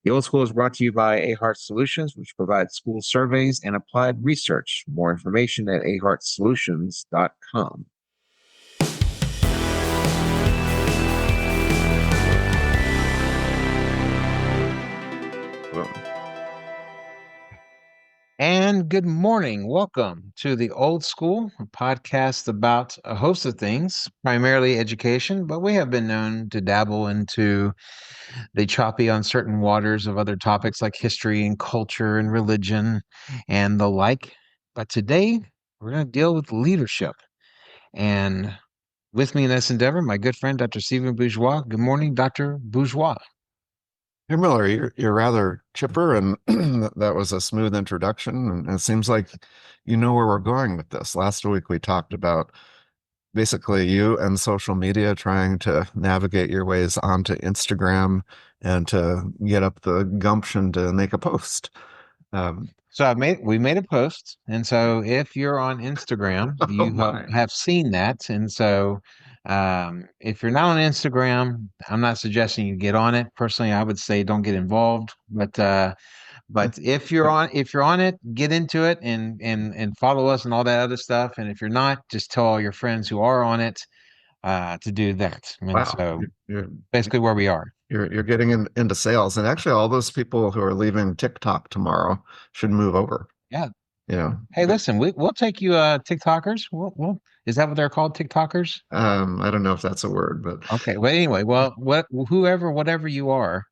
The Old School is brought to you by Ahart Solutions, which provides school surveys and applied research. More information at ahartsolutions.com. And good morning. Welcome to the Old School, a podcast about a host of things, primarily education, but we have been known to dabble into the choppy, uncertain waters of other topics like history and culture and religion and the like. But today, we're going to deal with leadership. And with me in this endeavor, my good friend, Dr. Stephen Bourgeois. Good morning, Dr. Bourgeois. Hey Miller, you're rather chipper, and that was a smooth introduction. And it seems like you know where we're going with this. Last week we talked about basically you and social media trying to navigate your ways onto Instagram and to get up the gumption to make a post. So we made a post, and so if you're on Instagram, you have seen that. And so if you're not on Instagram, I'm not suggesting you get on it. Personally, I would say don't get involved. But if you're on it, get into it and follow us and all that other stuff. And if you're not, just tell all your friends who are on it to do that. And Wow. so basically where we are. You're getting into sales, and actually all those people who are leaving TikTok tomorrow should move over. Yeah. Yeah. Hey, listen, we'll take you TikTokers. We'll is that what they're called, TikTokers? I don't know if that's a word, but okay. Well, anyway, whatever you are,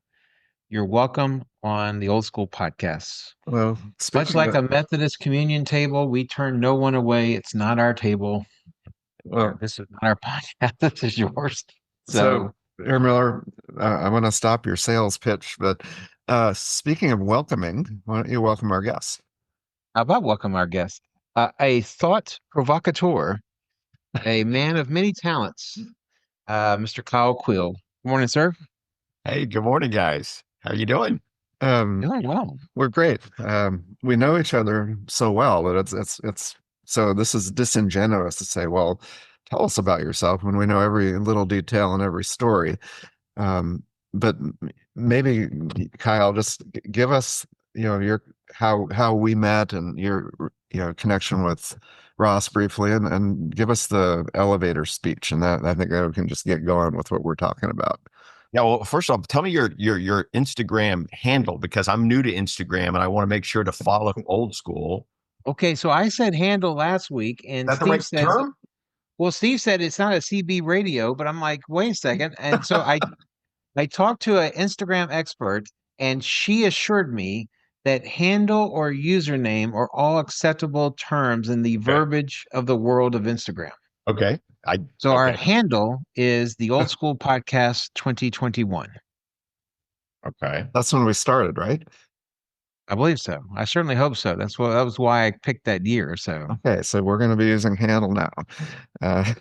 you're welcome on the Old School Podcasts. Well, much like a Methodist communion table, we turn no one away. It's not our table. Well, this is not our podcast. This is yours. So Aaron Miller, I want to stop your sales pitch, but speaking of welcoming, why don't you welcome our guest? How about welcome our guest? A thought provocateur, a man of many talents, Mr. Kyle Queal. Good morning, sir. Hey, good morning, guys. How are you doing? Doing well. We're great. We know each other so well that it's so this is disingenuous to say, well, tell us about yourself when we know every little detail and every story. But maybe Kyle, just give us, your how we met and your connection with Ross briefly, and give us the elevator speech, and that I think we can just get going with what we're talking about. Yeah, well, first off, tell me your Instagram handle, because I'm new to Instagram and I want to make sure to follow Old School. Okay, so I said handle last week, and Steve said, well, Steve said it's not a CB radio, but I'm like, wait a second. And so I talked to an Instagram expert, and she assured me that handle or username are all acceptable terms in the verbiage of the world of Instagram. Okay. Our handle is the Old School Podcast 2021. Okay. That's when we started, right? I believe so. I certainly hope so. That was why I picked that year. So okay, so we're going to be using handle now. Okay,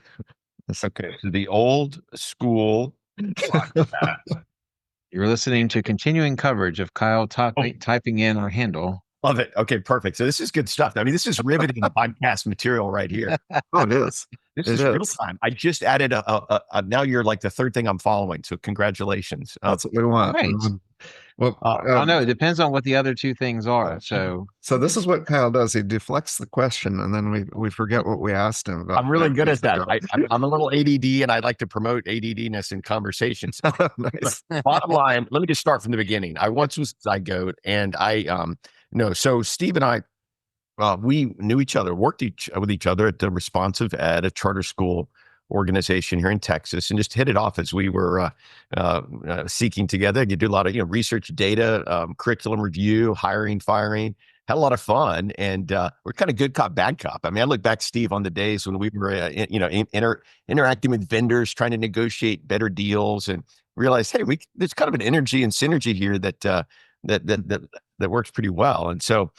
so the Old School Podcast. You're listening to continuing coverage of Kyle typing in our handle. Love it. Okay, perfect. So this is good stuff. I mean, this is riveting podcast material right here. Oh, it is. This is real time. I just added a now you're like the third thing I'm following. So congratulations. That's what we want. Right. Well, I know it depends on what the other two things are. So this is what Kyle does. He deflects the question, and then we forget what we asked him about. I'm really good at that. I'm a little ADD, and I like to promote ADDness in conversations. Nice. Bottom line, let me just start from the beginning. I once was a zygote, and so Steve and I, we knew each other, worked with each other at the Responsive Ed, a charter school organization here in Texas, and just hit it off as we were seeking together. You do a lot of research, data, curriculum review, hiring, firing. Had a lot of fun, and we're kind of good cop, bad cop. I mean, I look back, Steve, on the days when we were interacting with vendors, trying to negotiate better deals, and realized, hey, there's kind of an energy and synergy here that works pretty well. And so,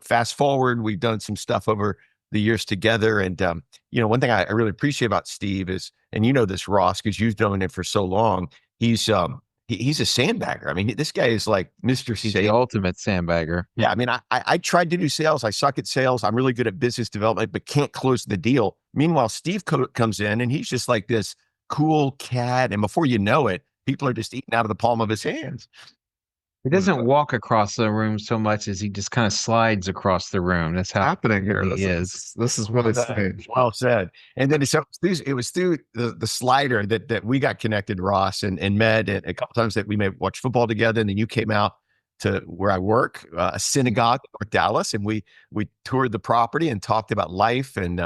fast forward, we've done some stuff over the years together. And, one thing I really appreciate about Steve is, and this, Ross, because you've known him for so long, he's a sandbagger. I mean, this guy is like Mr. He's the ultimate sandbagger. Yeah. I mean, I tried to do sales. I suck at sales. I'm really good at business development, but can't close the deal. Meanwhile, Steve comes in and he's just like this cool cat. And before you know it, people are just eating out of the palm of his hands. He doesn't walk across the room so much as he just kind of slides across the room. That's how happening here. he is. This is really strange. Well said. And then it was through the slider that we got connected, Ross, and met, and a couple times that we may watch football together. And then you came out to where I work, a synagogue in North Dallas, and we toured the property and talked about life and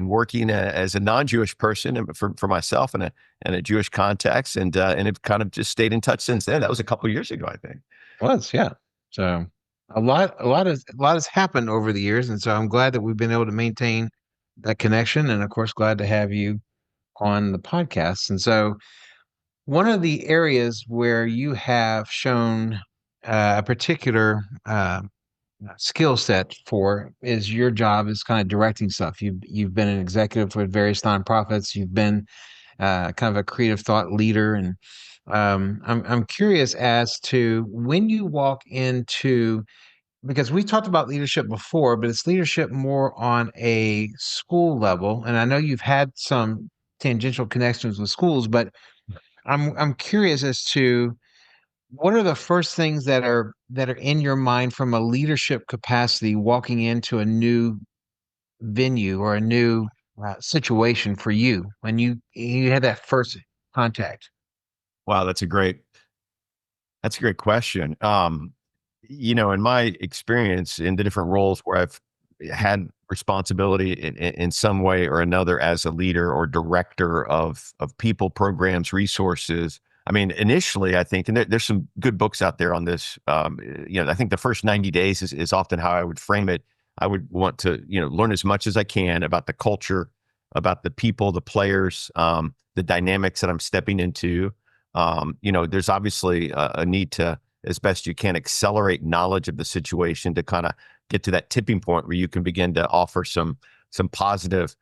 working as a non-Jewish person and for myself in a Jewish context, and have kind of just stayed in touch since then. That was a couple of years ago, I think. Was, yeah. So a lot has happened over the years, and so I'm glad that we've been able to maintain that connection, and of course, glad to have you on the podcast. And so, one of the areas where you have shown a particular skill set for is your job is kind of directing stuff. You've been an executive for various nonprofits. You've been kind of a creative thought leader, and I'm curious as to when you walk into, because we talked about leadership before, but it's leadership more on a school level, and I know you've had some tangential connections with schools, but I'm curious as to what are the first things that are in your mind from a leadership capacity walking into a new venue or a new situation for you when you had that first contact? Wow, that's a great question. In my experience in the different roles where I've had responsibility in some way or another as a leader or director of people, programs, resources. I mean, initially, I think, and there's some good books out there on this. I think the first 90 days is often how I would frame it. I would want to, learn as much as I can about the culture, about the people, the players, the dynamics that I'm stepping into. There's obviously a need to, as best you can, accelerate knowledge of the situation to kind of get to that tipping point where you can begin to offer some positive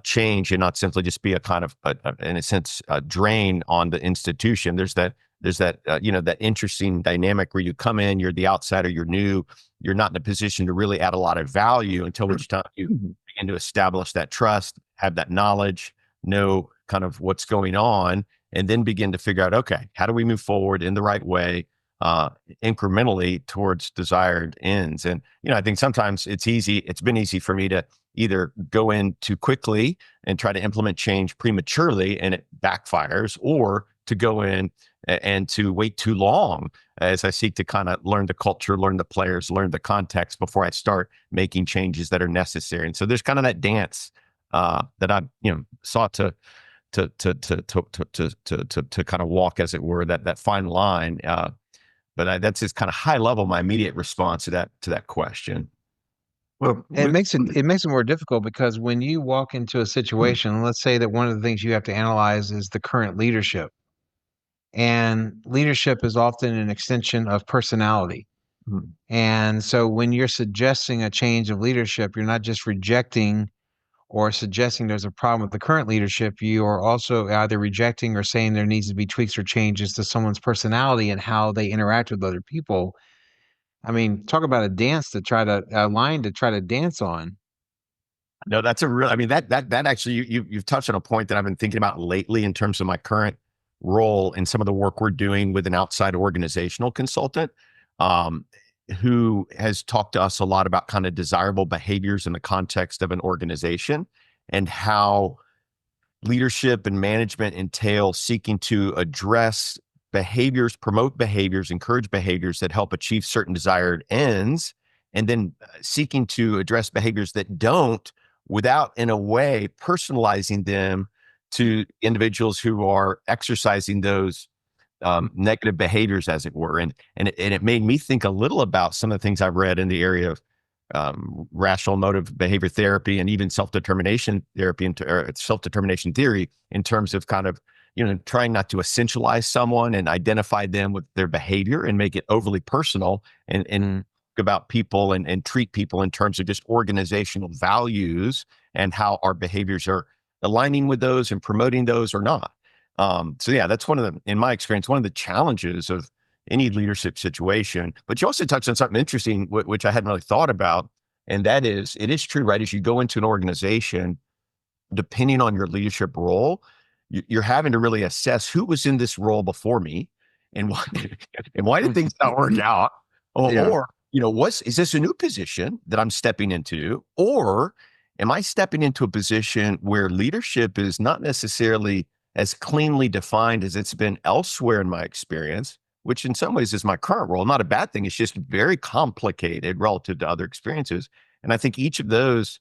change and not simply just be a kind of, in a sense, a drain on the institution. There's that that interesting dynamic where you come in, you're the outsider, you're new, you're not in a position to really add a lot of value until which time you begin to establish that trust, have that knowledge, know kind of what's going on, and then begin to figure out, okay, how do we move forward in the right way, incrementally towards desired ends? And, I think sometimes it's been easy for me to either go in too quickly and try to implement change prematurely and it backfires, or to go in and to wait too long as I seek to kind of learn the culture, learn the players, learn the context before I start making changes that are necessary. And so there's kind of that dance that I, sought to kind of walk, as it were, that fine line. But that's just kind of high level, my immediate response to that question. Well, It makes it more difficult because when you walk into a situation, let's say that one of the things you have to analyze is the current leadership. And leadership is often an extension of personality. And so when you're suggesting a change of leadership, you're not just rejecting or suggesting there's a problem with the current leadership. You are also either rejecting or saying there needs to be tweaks or changes to someone's personality and how they interact with other people. I mean, talk about a line to try to dance on. No, that's I mean, that actually, you've touched on a point that I've been thinking about lately in terms of my current role and some of the work we're doing with an outside organizational consultant, who has talked to us a lot about kind of desirable behaviors in the context of an organization and how leadership and management entail seeking to address behaviors, promote behaviors, encourage behaviors that help achieve certain desired ends, and then seeking to address behaviors that don't, without in a way personalizing them to individuals who are exercising those negative behaviors, as it were. And it made me think a little about some of the things I've read in the area of rational motive behavior therapy and even self-determination therapy or self-determination theory, in terms of kind of, trying not to essentialize someone and identify them with their behavior and make it overly personal, and about people and treat people in terms of just organizational values and how our behaviors are aligning with those and promoting those or not. So yeah, that's in my experience, one of the challenges of any leadership situation. But you also touched on something interesting, which I hadn't really thought about. And that is, it is true, right? As you go into an organization, depending on your leadership role, you're having to really assess who was in this role before me and why and why did things not work out? Yeah. Or is this a new position that I'm stepping into, or am I stepping into a position where leadership is not necessarily as cleanly defined as it's been elsewhere in my experience, which in some ways is my current role? Not a bad thing. It's just very complicated relative to other experiences. And I think each of those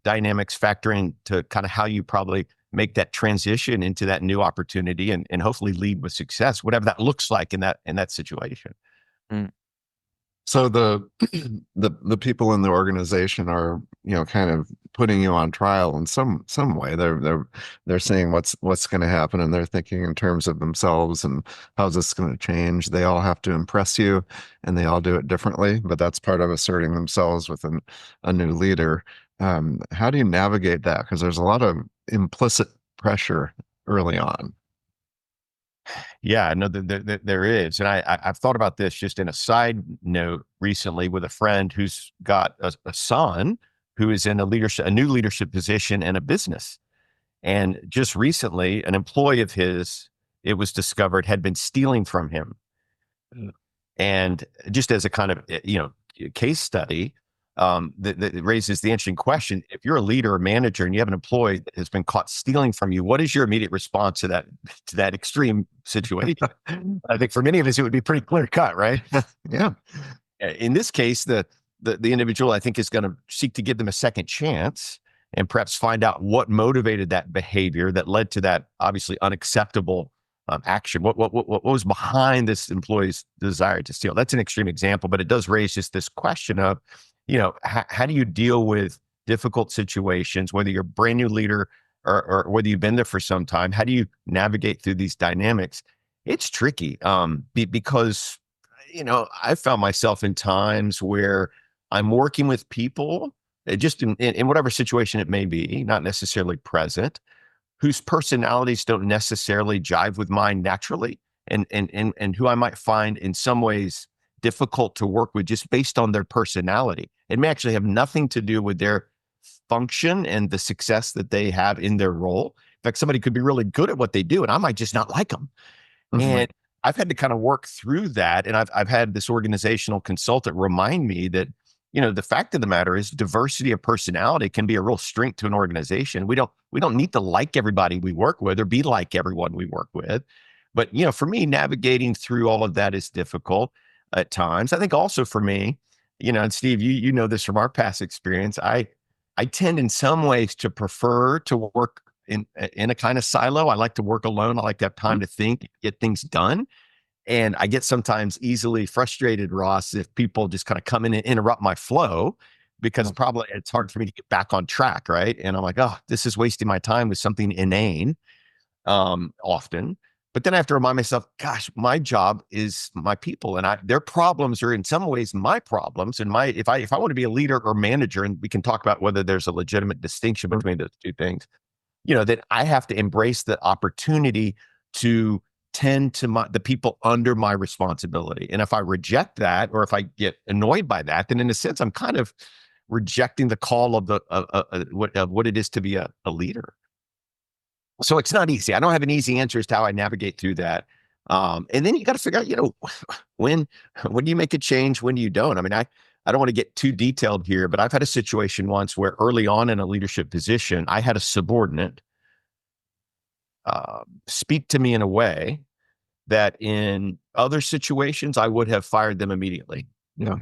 dynamics factor into kind of how you probably make that transition into that new opportunity and hopefully lead with success, whatever that looks like in that situation. Mm. So the people in the organization are, kind of putting you on trial in some way. They're saying what's going to happen, and they're thinking in terms of themselves and how's this going to change. They all have to impress you, and they all do it differently. But that's part of asserting themselves with a new leader. How do you navigate that? Because there's a lot of implicit pressure early on. Yeah, no, there is. And I've thought about this just in a side note recently with a friend who's got a son who is in a new leadership position in a business. And just recently, an employee of his, it was discovered, had been stealing from him. And just as a kind of, case study, that raises the interesting question: if you're a leader or manager and you have an employee that has been caught stealing from you, what is your immediate response to that extreme situation? I think for many of us, it would be pretty clear cut, right? Yeah. In this case, the individual, I think, is going to seek to give them a second chance and perhaps find out what motivated that behavior that led to that obviously unacceptable action. What was behind this employee's desire to steal? That's an extreme example, but it does raise just this question of, how do you deal with difficult situations, whether you're a brand new leader or whether you've been there for some time? How do you navigate through these dynamics? It's tricky because I found myself in times where I'm working with people, just in whatever situation it may be, not necessarily present, whose personalities don't necessarily jive with mine naturally, and who I might find in some ways difficult to work with just based on their personality. It may actually have nothing to do with their function and the success that they have in their role. In fact, somebody could be really good at what they do, and I might just not like them. Mhm. And I've had to kind of work through that. And I've had this organizational consultant remind me that, the fact of the matter is diversity of personality can be a real strength to an organization. We don't need to like everybody we work with or be like everyone we work with. But, for me, navigating through all of that is difficult at times. I think also for me, and Steve, you know this from our past experience, I tend in some ways to prefer to work in a kind of silo. I like to work alone. I like to have time to think, get things done. And I get sometimes easily frustrated, Ross, if people just kind of come in and interrupt my flow, because probably it's hard for me to get back on track, right? And I'm like, oh, this is wasting my time with something inane, often. But then I have to remind myself, gosh, my job is my people, and their problems are in some ways my problems. And if I want to be a leader or manager, and we can talk about whether there's a legitimate distinction between those two things, that I have to embrace the opportunity to tend to the people under my responsibility. And if I reject that, or if I get annoyed by that, then in a sense, I'm kind of rejecting the call of what it is to be a leader. So it's not easy. I don't have an easy answer as to how I navigate through that. And then you got to figure out, when do you make a change? When do you don't? I mean, I don't want to get too detailed here, but I've had a situation once where early on in a leadership position, I had a subordinate speak to me in a way that in other situations, I would have fired them immediately. Yeah.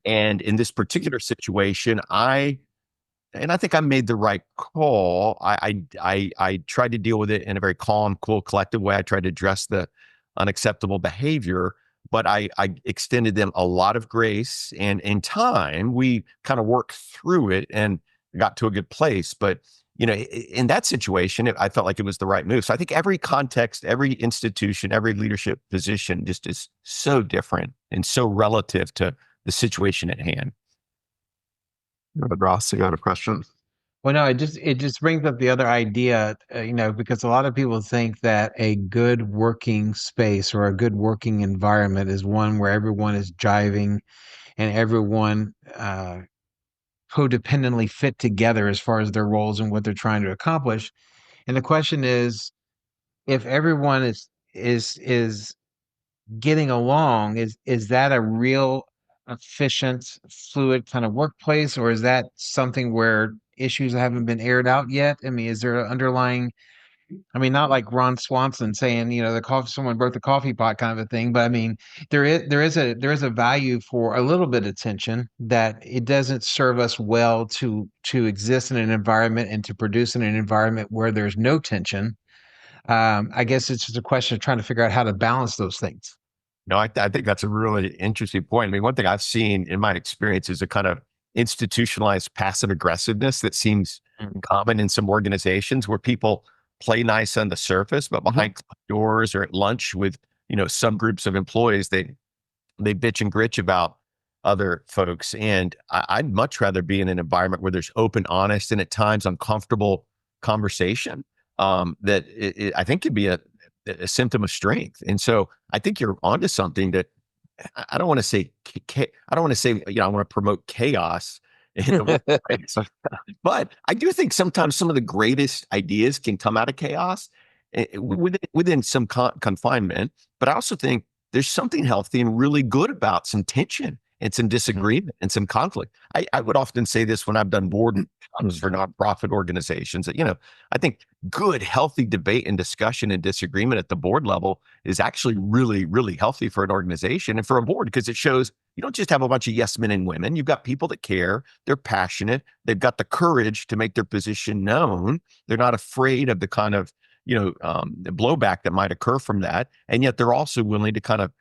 And in this particular situation, and I think I made the right call. I tried to deal with it in a very calm, cool, collective way. I tried to address the unacceptable behavior, but I extended them a lot of grace, and in time, we kind of worked through it and got to a good place. But in that situation, I felt like it was the right move. So I think every context, every institution, every leadership position just is so different and so relative to the situation at hand. But Ross, you got a question? Well, no, it just brings up the other idea, because a lot of people think that a good working space or a good working environment is one where everyone is jiving and everyone codependently fit together as far as their roles and what they're trying to accomplish. And the question is, if everyone is getting along, is that a real efficient, fluid kind of workplace, or is that something where issues haven't been aired out yet? I mean, is there an underlying, I mean, not like Ron Swanson saying, the coffee, someone broke the coffee pot kind of a thing, but I mean, there is a value for a little bit of tension, that it doesn't serve us well to exist in an environment and to produce in an environment where there's no tension. I guess it's just a question of trying to figure out how to balance those things. No, I think that's a really interesting point. I mean, one thing I've seen in my experience is a kind of institutionalized passive aggressiveness that seems Mm. common in some organizations where people play nice on the surface, but Mhm. behind closed doors or at lunch with, some groups of employees, they bitch and gritch about other folks. And I'd much rather be in an environment where there's open, honest, and at times uncomfortable conversation. That I think could be a symptom of strength. And so I think you're onto something that I don't want to say, I don't want to say, I want to promote chaos in the workplace. But I do think sometimes some of the greatest ideas can come out of chaos, within some confinement. But I also think there's something healthy and really good about some tension and some Mhm. disagreement and some conflict. I would often say this when I've done board meetings for nonprofit organizations that, I think good, healthy debate and discussion and disagreement at the board level is actually really, really healthy for an organization and for a board, because it shows you don't just have a bunch of yes men and women. You've got people that care, they're passionate, they've got the courage to make their position known. They're not afraid of the kind of, the blowback that might occur from that. And yet they're also willing to kind of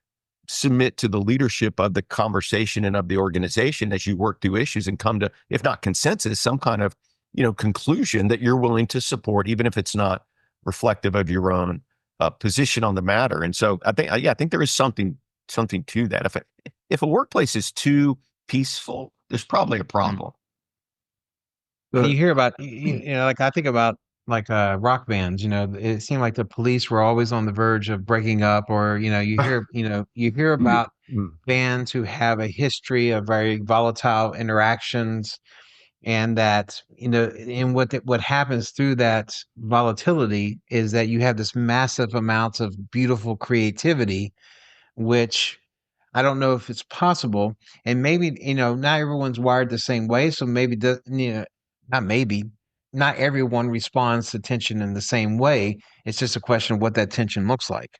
submit to the leadership of the conversation and of the organization as you work through issues and come to, if not consensus, some kind of, conclusion that you're willing to support, even if it's not reflective of your own position on the matter. And so I think there is something to that. If a workplace is too peaceful, there's probably a Mm. problem. And you The hear about, like I think about like rock bands, it seemed like the police were always on the verge of breaking up, or, you hear about Mm. bands who have a history of very volatile interactions, and that, and what happens through that volatility is that you have this massive amounts of beautiful creativity, which I don't know if it's possible. And maybe, not everyone's wired the same way. So maybe not maybe, not everyone responds to tension in the same way. It's just a question of what that tension looks like.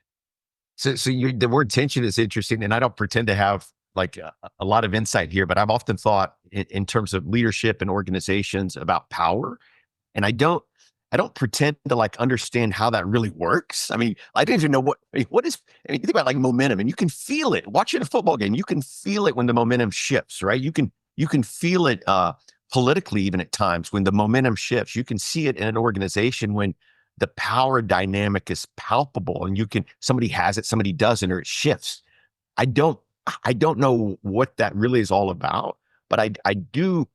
So the word tension is interesting, and I don't pretend to have like a lot of insight here, but I've often thought in terms of leadership and organizations about power, and I don't pretend to like understand how that really works. I mean, I don't even know what is. I mean, you think about like momentum, and you can feel it. Watching a football game, you can feel it when the momentum shifts, right? You can feel it politically, even at times when the momentum shifts. You can see it in an organization when the power dynamic is palpable, and somebody has it, somebody doesn't, or it shifts. I don't I don't know what that really is all about, but I do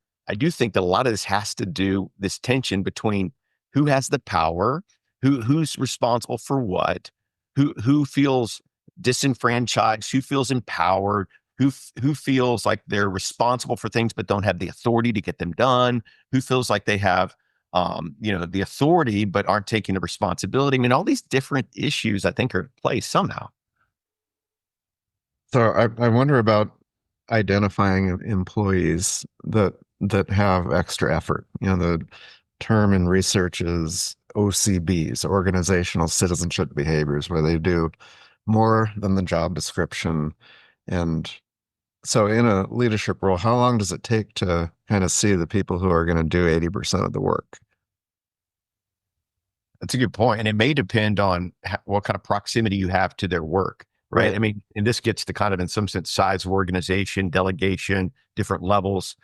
think that a lot of this has to do this tension between who has the power, who's responsible for what, who feels disenfranchised, who feels empowered, who feels like they're responsible for things but don't have the authority to get them done, who feels like they have the authority but aren't taking the responsibility. I mean, all these different issues I think are at play somehow. So I wonder about identifying employees that have extra effort. The term in research is OCBs, organizational citizenship behaviors, where they do more than the job description. And so in a leadership role, how long does it take to kind of see the people who are going to do 80% of the work? That's a good point. And it may depend on what kind of proximity you have to their work, right? Right. I mean, and this gets to kind of, in some sense, size of organization, delegation, different levels,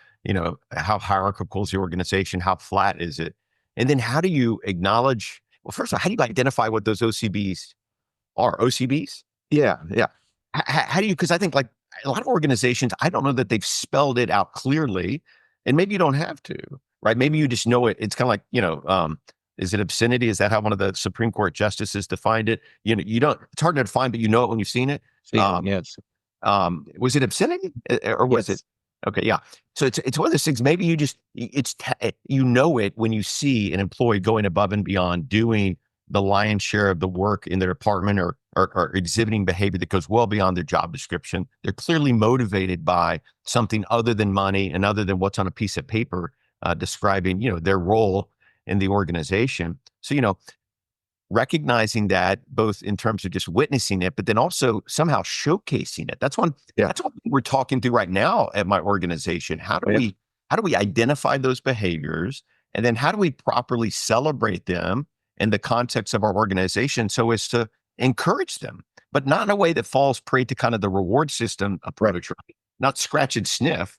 how hierarchical is the organization? How flat is it? And then how do you acknowledge, well, first of all, how do you identify what those OCBs are? OCBs? Yeah, yeah. How do you, because I think like a lot of organizations, I don't know that they've spelled it out clearly, and maybe you don't have to, right? Maybe you just know it. It's kind of like, is it obscenity? Is that how one of the Supreme Court justices defined it? You don't, it's hard to define, but you know it when you've seen it. Feeling, yes. Was it obscenity or was it? Yes. Okay. Yeah. So it's one of those things, maybe you know it when you see an employee going above and beyond doing the lion's share of the work in their department or are exhibiting behavior that goes well beyond their job description. They're clearly motivated by something other than money and other than what's on a piece of paper describing, their role in the organization. So, recognizing that both in terms of just witnessing it, but then also somehow showcasing it. That's what we're talking through right now at my organization. How do we identify those behaviors? And then how do we properly celebrate them in the context of our organization so as to encourage them, but not in a way that falls prey to kind of the reward system approach, right? Not scratch and sniff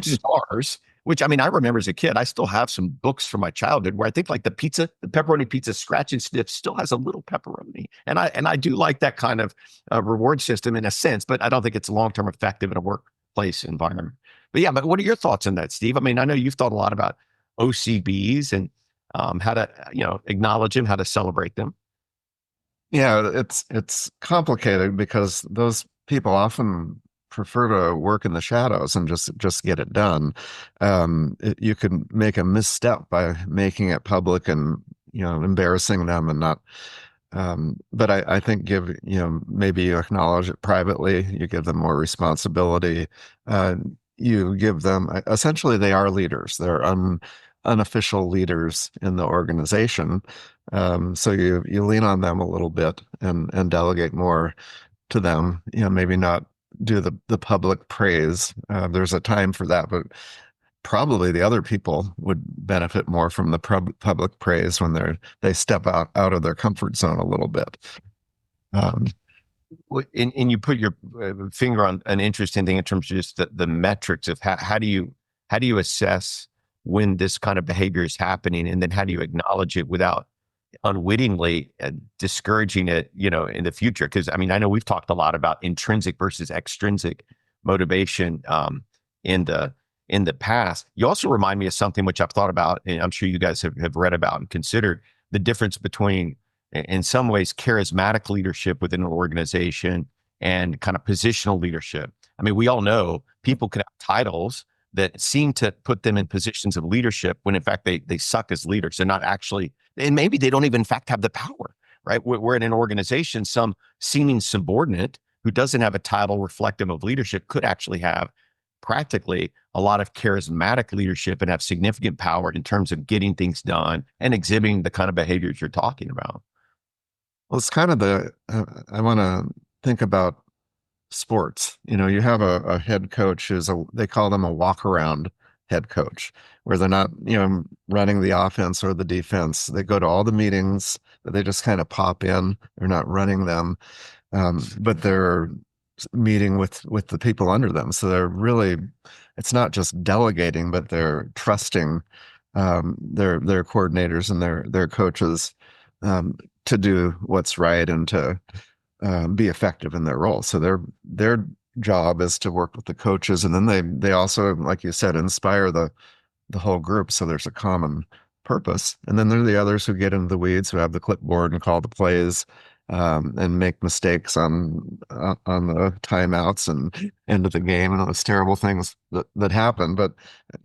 stars, which I mean, I remember as a kid, I still have some books from my childhood where I think like the pepperoni pizza scratch and sniff still has a little pepperoni. And I do like that kind of reward system in a sense, but I don't think it's long-term effective in a workplace environment. But what are your thoughts on that, Steve? I mean, I know you've thought a lot about OCBs and how to, acknowledge them, how to celebrate them. Yeah, it's complicated because those people often prefer to work in the shadows and just get it done. You can make a misstep by making it public and embarrassing them and not. But I think maybe you acknowledge it privately. You give them more responsibility. You give them essentially they are leaders. They're unofficial leaders in the organization. So you lean on them a little bit and delegate more to them. Maybe not do the public praise. There's a time for that, but probably the other people would benefit more from the public praise when they step out of their comfort zone a little bit. And you put your finger on an interesting thing in terms of just the metrics of how do you assess when this kind of behavior is happening, and then how do you acknowledge it without unwittingly discouraging it, in the future? Because I mean, I know we've talked a lot about intrinsic versus extrinsic motivation in the past. You also remind me of something which I've thought about, and I'm sure you guys have read about and considered the difference between, in some ways, charismatic leadership within an organization and kind of positional leadership. I mean, we all know people can have titles that seem to put them in positions of leadership when in fact they suck as leaders. They're not actually, and maybe they don't even in fact have the power, right? We're in an organization, some seeming subordinate who doesn't have a title reflective of leadership could actually have practically a lot of charismatic leadership and have significant power in terms of getting things done and exhibiting the kind of behaviors you're talking about. Well, it's kind of I want to think about sports. You have a head coach they call them a walk around head coach, where they're not, running the offense or the defense. They go to all the meetings, but they just kind of pop in. They're not running them, but they're meeting with the people under them. So they're really, it's not just delegating, but they're trusting their coordinators and their coaches to do what's right and to be effective in their role. So their job is to work with the coaches, and then they also, like you said, inspire the whole group. So there's a common purpose. And then there are the others who get into the weeds, who have the clipboard and call the plays, and make mistakes on the timeouts and end of the game and those terrible things that happen. But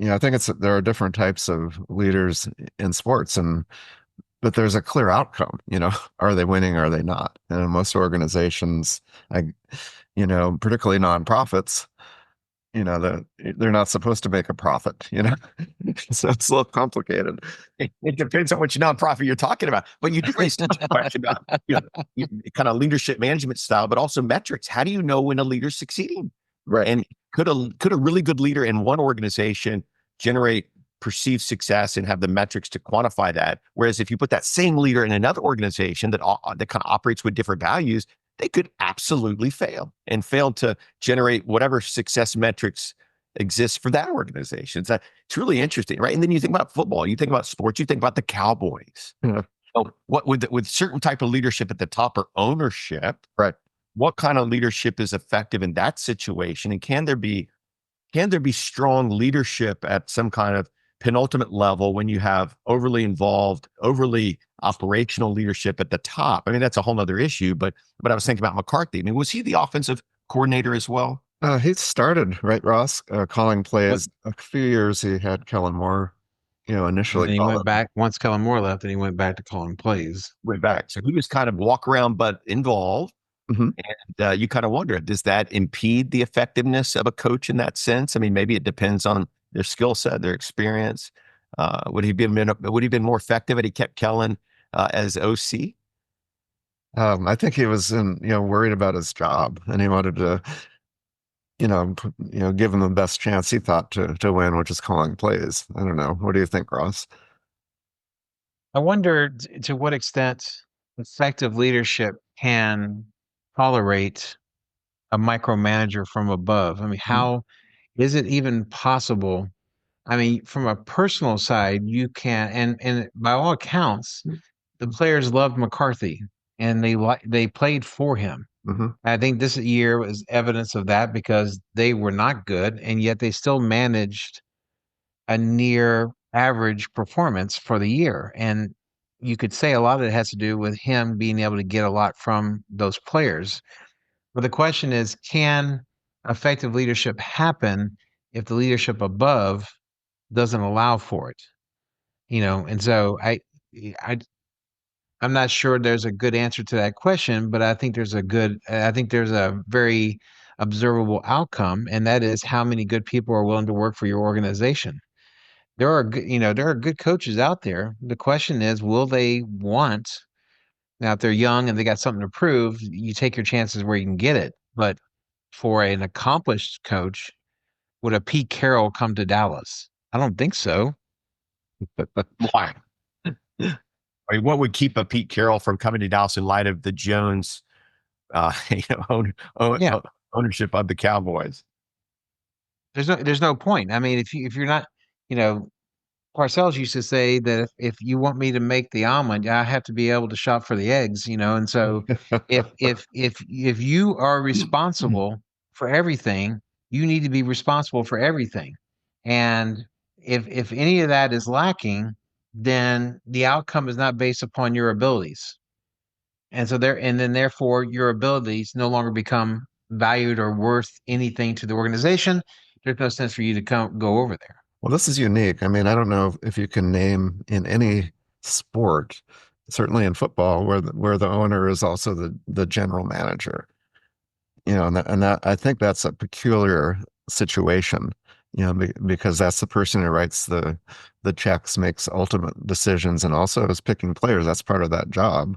I think there are different types of leaders in sports, but there's a clear outcome. Are they winning? Or are they not? And in most organizations, particularly nonprofits, that they're not supposed to make a profit, so it's a little complicated. It depends on which nonprofit you're talking about, but you do raise a question about kind of leadership management style, but also metrics. How do you know when a leader's succeeding? Right. And could a really good leader in one organization generate perceived success and have the metrics to quantify that? Whereas if you put that same leader in another organization that kind of operates with different values, they could absolutely fail to generate whatever success metrics exist for that organization. So it's really interesting, right? And then you think about football, you think about sports, you think about the Cowboys. Yeah. What with certain type of leadership at the top or ownership, Right? What kind of leadership is effective in that situation? And can there be strong leadership at some kind of penultimate level when you have overly involved, overly operational leadership at the top? I mean, that's a whole nother issue, but I was thinking about McCarthy. I mean, was he the offensive coordinator as well? He started, right, Ross, calling plays. A few years he had Kellen Moore, initially. And he went back once Kellen Moore left, and he went back to calling plays. Went back. So he was kind of walk around, but involved. And you kind of wonder, does that impede the effectiveness of a coach in that sense? I mean, maybe it depends on their skill set, their experience. Would he been more effective had he kept Kellen as OC? I think he was worried about his job, and he wanted to, give him the best chance he thought to win, which is calling plays. I don't know. What do you think, Ross? I wonder to what extent effective leadership can tolerate a micromanager from above. I mean, how is it even possible? I mean, from a personal side, you can, and by all accounts, the players loved McCarthy and they played for him. Mm-hmm. I think this year was evidence of that because they were not good, and yet they still managed a near average performance for the year. And you could say a lot of it has to do with him being able to get a lot from those players. But the question is, can effective leadership happen if the leadership above doesn't allow for it? And so I I'm not sure there's a good answer to that question, but I think there's a very observable outcome, and that is how many good people are willing to work for your organization. There are good coaches out there. The question is, will they want, now if they're young and they got something to prove, you take your chances where you can get it. But for an accomplished coach, would a Pete Carroll come to Dallas? I don't think so. Why? I mean, what would keep a Pete Carroll from coming to Dallas in light of the Jones, Yeah, ownership of the Cowboys? there's no point. I mean, if you're not, you know, Parcells used to say that if you want me to make the omelet, I have to be able to shop for the eggs, And so if you are responsible for everything, you need to be responsible for everything. And if any of that is lacking, then the outcome is not based upon your abilities. And then therefore your abilities no longer become valued or worth anything to the organization. There's no sense for you to go over there. Well, this is unique. I mean, I don't know if you can name in any sport, certainly in football, where the owner is also the general manager. And that I think that's a peculiar situation. Because that's the person who writes the checks, makes ultimate decisions, and also is picking players. That's part of that job.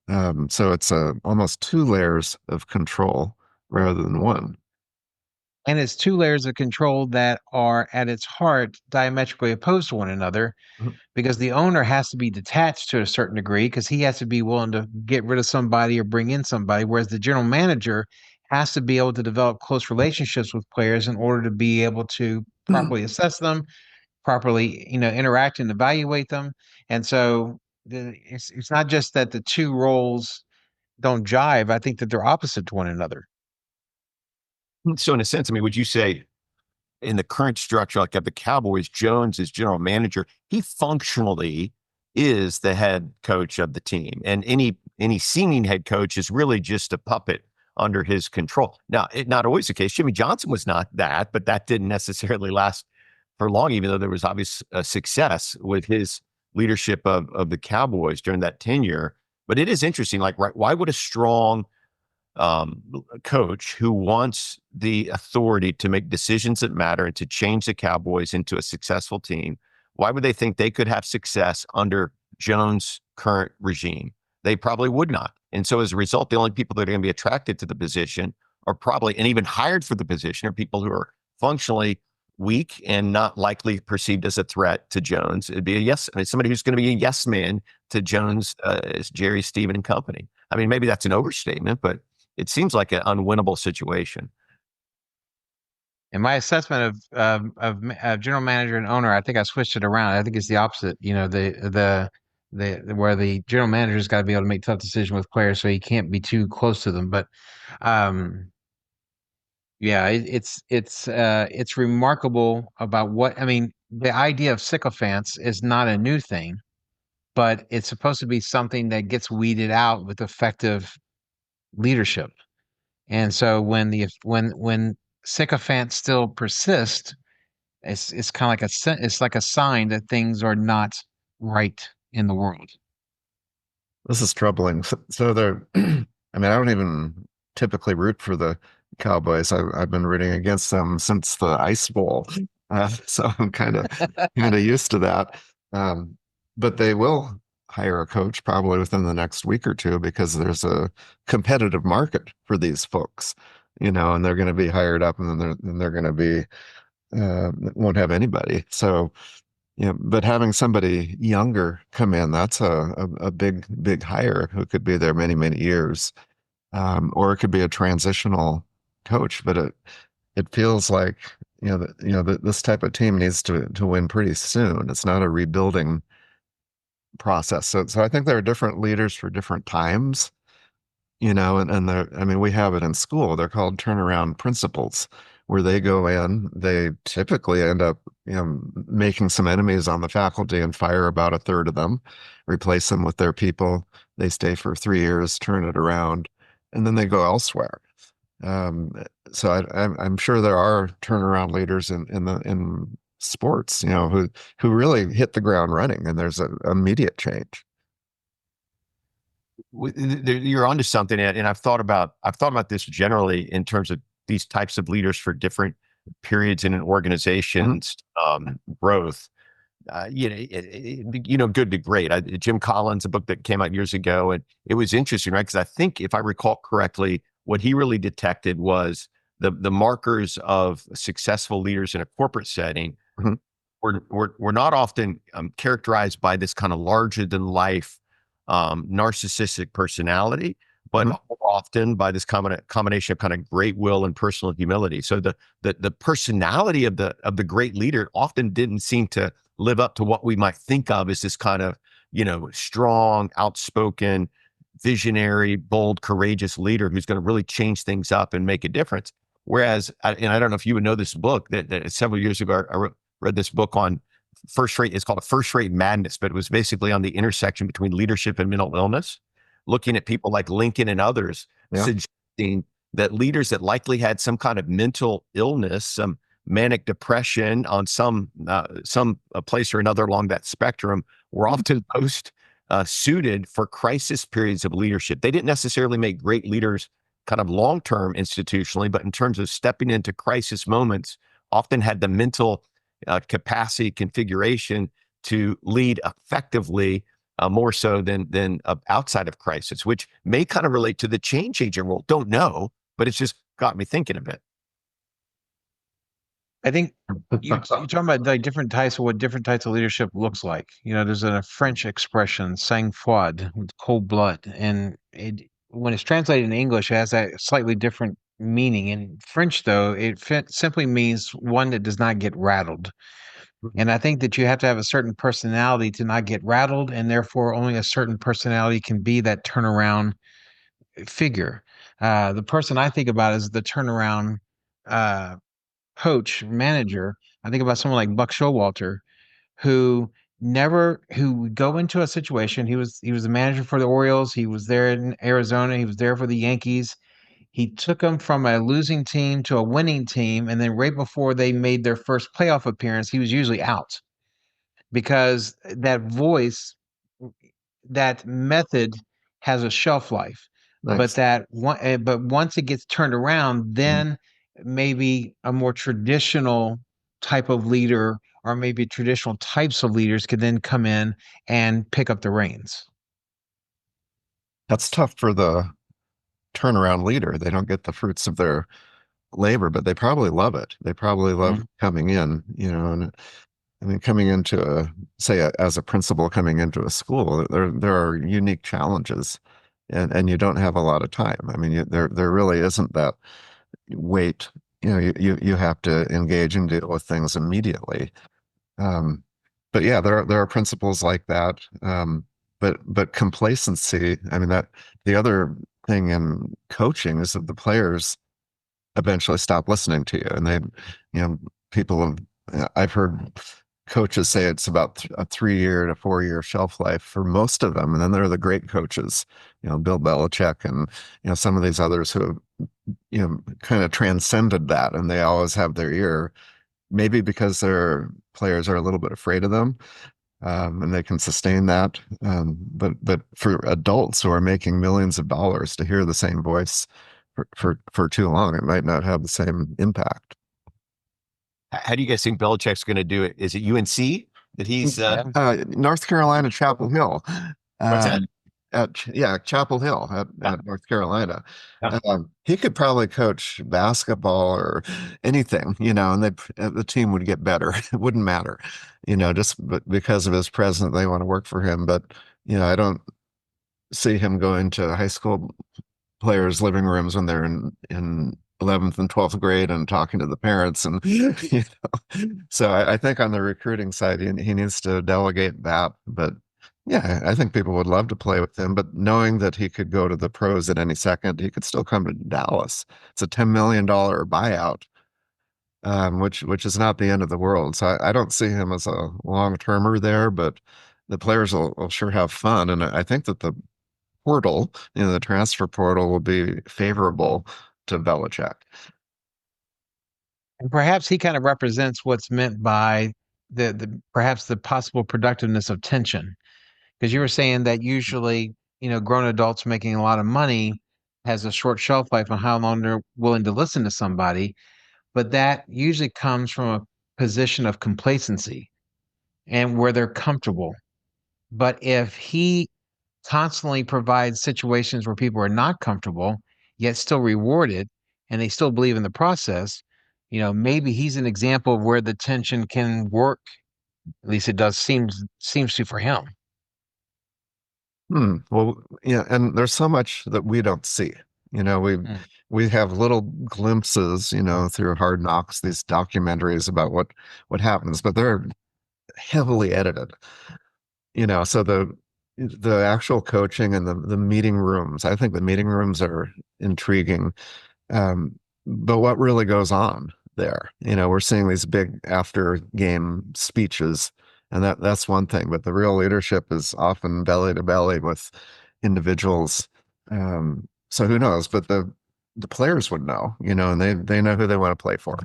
So it's almost two layers of control rather than one. And it's two layers of control that are at its heart diametrically opposed to one another Mhm. because the owner has to be detached to a certain degree because he has to be willing to get rid of somebody or bring in somebody, whereas the general manager has to be able to develop close relationships with players in order to be able to properly assess them, properly, interact and evaluate them. And so it's not just that the two roles don't jive. I think that they're opposite to one another. So, in a sense, I mean, would you say in the current structure, like of the Cowboys, Jones is general manager. He functionally is the head coach of the team, and any seeming head coach is really just a puppet under his control. Now, not always the case. Jimmy Johnson was not that, but that didn't necessarily last for long, even though there was obvious success with his leadership of the Cowboys during that tenure. But it is interesting, like, right, why would a strong coach who wants the authority to make decisions that matter and to change the Cowboys into a successful team, why would they think they could have success under Jones' current regime? They probably would not. And so as a result, the only people that are going to be attracted to the position are probably, and even hired for the position, are people who are functionally weak and not likely perceived as a threat to Jones. It'd be somebody who's going to be a yes man to Jones, Jerry, Stephen, and company. I mean, maybe that's an overstatement, but it seems like an unwinnable situation. And my assessment of general manager and owner, I think I switched it around. I think it's the opposite. The where the general manager's got to be able to make tough decisions with players, so he can't be too close to them. But yeah, it's remarkable about what I mean. The idea of sycophants is not a new thing, but it's supposed to be something that gets weeded out with effective leadership. And so when sycophants still persist, it's kind of like it's like a sign that things are not right in the world. This is troubling. So there, I mean, I don't even typically root for the Cowboys. I've been rooting against them since the Ice Bowl, so I'm kind of used to that. Um, but they will hire a coach probably within the next week or two because there's a competitive market for these folks, and they're going to be hired up, and then they're going to be won't have anybody. So, but having somebody younger come in, that's a big hire who could be there many, many years. Or it could be a transitional coach, but it feels like that this type of team needs to win pretty soon. It's not a rebuilding process. So I think there are different leaders for different times, and I mean we have it in school. They're called turnaround principles, where they go in, they typically end up making some enemies on the faculty and fire about a third of them, replace them with their people. They stay for 3 years, turn it around, and then they go elsewhere. Um, so I'm sure there are turnaround leaders in sports, who really hit the ground running, and there's a immediate change. You're onto something, and I've thought about this generally in terms of these types of leaders for different periods in an organization's growth. Good to great. Jim Collins, a book that came out years ago, and it was interesting, right? Because I think if I recall correctly, what he really detected was the markers of successful leaders in a corporate setting Mhm. were not often characterized by this kind of larger than life narcissistic personality, but Mhm. often by this combination of kind of great will and personal humility. So the personality of the great leader often didn't seem to live up to what we might think of as this kind of strong, outspoken, visionary, bold, courageous leader who's going to really change things up and make a difference. Whereas, and I don't know if you would know this book that several years ago I read this book on first rate. It's called a First Rate Madness, but it was basically on the intersection between leadership and mental illness, looking at people like Lincoln and others, Yeah. suggesting that leaders that likely had some kind of mental illness, some manic depression on some place or another along that spectrum, were often most suited for crisis periods of leadership. They didn't necessarily make great leaders kind of long-term institutionally, but in terms of stepping into crisis moments, often had the mental capacity configuration to lead effectively, more so than outside of crisis, which may kind of relate to the change agent role. Don't know, but it's just got me thinking a bit. I think you're talking about like different types of what different types of leadership looks like. There's a French expression, sang-froid, with cold blood, and when it's translated in English, it has that slightly different meaning. In French, though, simply means one that does not get rattled. And I think that you have to have a certain personality to not get rattled, and therefore only a certain personality can be that turnaround figure. The person I think about is the turnaround uh, coach, manager. I think about someone like Buck Showalter, who would go into a situation. He was the manager for the Orioles. He was there in Arizona. He was there for the Yankees. He took them from a losing team to a winning team, and then right before they made their first playoff appearance, he was usually out because that voice, that method has a shelf life. But Nice. but once it gets turned around, Mhm. then maybe a more traditional type of leader or maybe traditional types of leaders could then come in and pick up the reins. That's tough for the turnaround leader. They don't get the fruits of their labor, but they probably love it. They probably love Mhm. coming in, and I mean, coming into as a principal coming into a school, there are unique challenges, and you don't have a lot of time. I mean, there really isn't that wait. You have to engage and deal with things immediately. Um, but yeah, there are principles like that. But complacency. I mean, that the other thing in coaching is that the players eventually stop listening to you, and you know, people have. I've heard coaches say it's about a 3 year to 4 year shelf life for most of them, and then there are the great coaches, Bill Belichick and some of these others who have kind of transcended that, and they always have their ear. Maybe because their players are a little bit afraid of them, and they can sustain that. But for adults who are making millions of dollars to hear the same voice for too long, it might not have the same impact. How do you guys think Belichick's going to do it? Is it UNC that he's North Carolina, Chapel Hill. what's that? Chapel Hill Yeah. at North Carolina. Yeah. He could probably coach basketball or anything, and the team would get better. It wouldn't matter, just because of his presence, they want to work for him. But, I don't see him going to high school players' living rooms when they're in 11th and 12th grade and talking to the parents. And, so I think on the recruiting side, he needs to delegate that. But yeah, I think people would love to play with him. But knowing that he could go to the pros at any second, he could still come to Dallas. It's a $10 million buyout. Which is not the end of the world. So I don't see him as a long-termer there, but the players will sure have fun. And I think that the portal, the transfer portal will be favorable to Belichick. And perhaps he kind of represents what's meant by the perhaps the possible productiveness of tension. Because you were saying that usually, grown adults making a lot of money has a short shelf life on how long they're willing to listen to somebody, but that usually comes from a position of complacency and where they're comfortable. But if he constantly provides situations where people are not comfortable, yet still rewarded, and they still believe in the process, maybe he's an example of where the tension can work. At least it does seems to for him. Well, yeah, and there's so much that we don't see. You know, we Mm. we have little glimpses, through Hard Knocks, these documentaries about what happens, but they're heavily edited. So the actual coaching and the meeting rooms, I think the meeting rooms are intriguing. But what really goes on there? We're seeing these big after game speeches, and that's one thing, but the real leadership is often belly to belly with individuals. So who knows? But the players would know, and they know who they want to play for.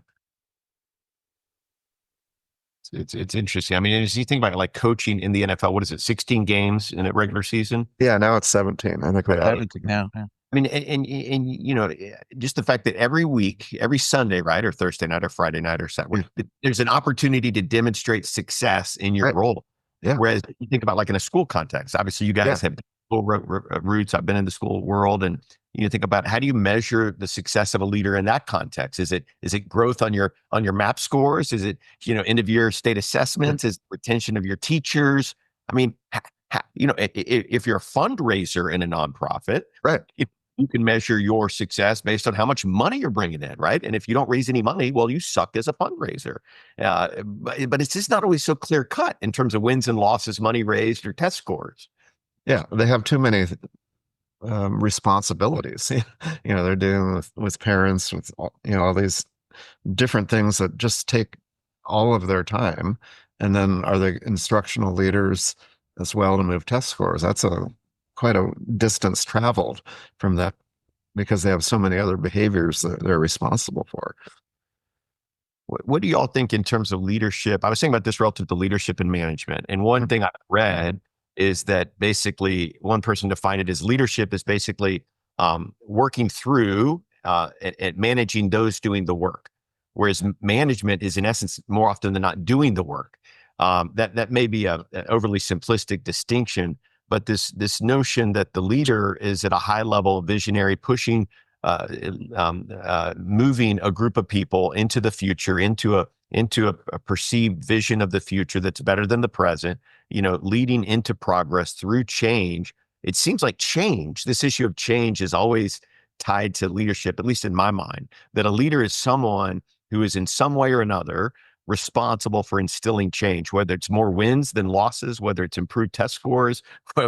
It's interesting. I mean, as you think about like coaching in the NFL, what is it, 16 games in a regular season? Yeah, now it's 17. I think they have 17 now. Yeah. I mean, and just the fact that every week, every Sunday, right, or Thursday night, or Friday night, or Saturday, there's an opportunity to demonstrate success in your Right. role. Yeah. Whereas you think about like in a school context, obviously you guys have school roots. I've been in the school world, and you think about how do you measure the success of a leader in that context? Is it growth on your MAP scores? Is it end of year state assessments? Is it retention of your teachers? I mean, if you're a fundraiser in a nonprofit, Right. You can measure your success based on how much money you're bringing in, right? And if you don't raise any money, well, you suck as a fundraiser. But it's just not always so clear cut in terms of wins and losses, money raised, or test scores. Yeah, they have too many responsibilities. They're dealing with parents, with all these different things that just take all of their time. And then are they instructional leaders as well to move test scores? That's quite a distance traveled from that, because they have so many other behaviors that they're responsible for. What do y'all think in terms of leadership? I was thinking about this relative to leadership and management. And one thing I read is that basically one person defined it as leadership is basically working through and managing those doing the work. Whereas management is in essence more often than not doing the work. That may be an overly simplistic distinction, but this notion that the leader is at a high level visionary, pushing, moving a group of people into the future, into a perceived vision of the future that's better than the present, leading into progress through change. It seems like this issue of change is always tied to leadership, at least in my mind, that a leader is someone who is in some way or another responsible for instilling change, whether it's more wins than losses, whether it's improved test scores,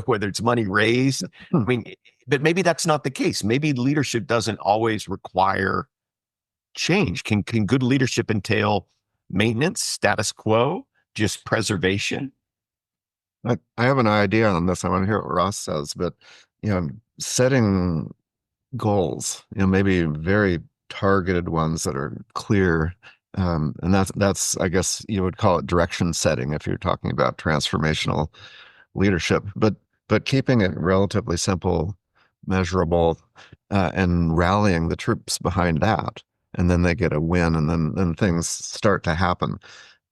whether it's money raised. I mean, but maybe that's not the case. Maybe leadership doesn't always require change. Can good leadership entail maintenance, status quo, just preservation? I have an idea on this. I want to hear what Ross says, but setting goals, maybe very targeted ones that are clear And that's I guess you would call it direction setting if you're talking about transformational leadership, but keeping it relatively simple, measurable, and rallying the troops behind that, and then they get a win, and then things start to happen.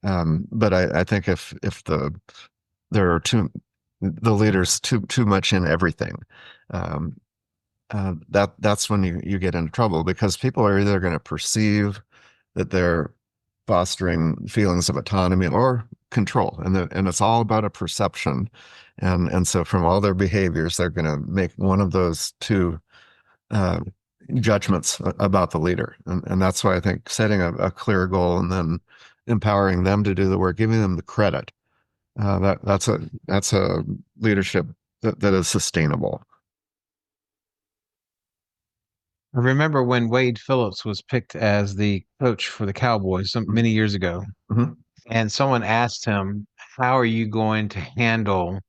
But I think if there are the leaders too much in everything, um, that's when you get into trouble, because people are either going to perceive that they're fostering feelings of autonomy or control, and it's all about a perception, and so from all their behaviors, they're going to make one of those two uh, judgments about the leader, and that's why I think setting a clear goal and then empowering them to do the work, giving them the credit, that's a leadership that is sustainable. I remember when Wade Phillips was picked as the coach for the Cowboys many years ago, Mhm. and someone asked him, "How are you going to handle?"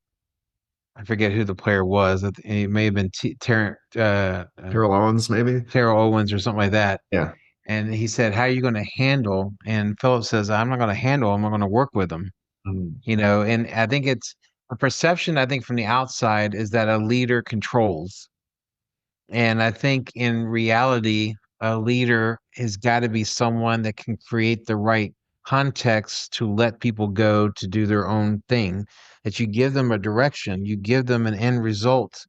I forget who the player was. It may have been Terrell Owens, maybe. Terrell Owens or something like that. Yeah. And he said, "How are you going to handle?" And Phillips says, "I'm not going to handle him. I'm going to work with him." Mm. And I think it's a perception, I think, from the outside is that a leader controls. And I think in reality, a leader has got to be someone that can create the right context to let people go to do their own thing, that you give them a direction, you give them an end result,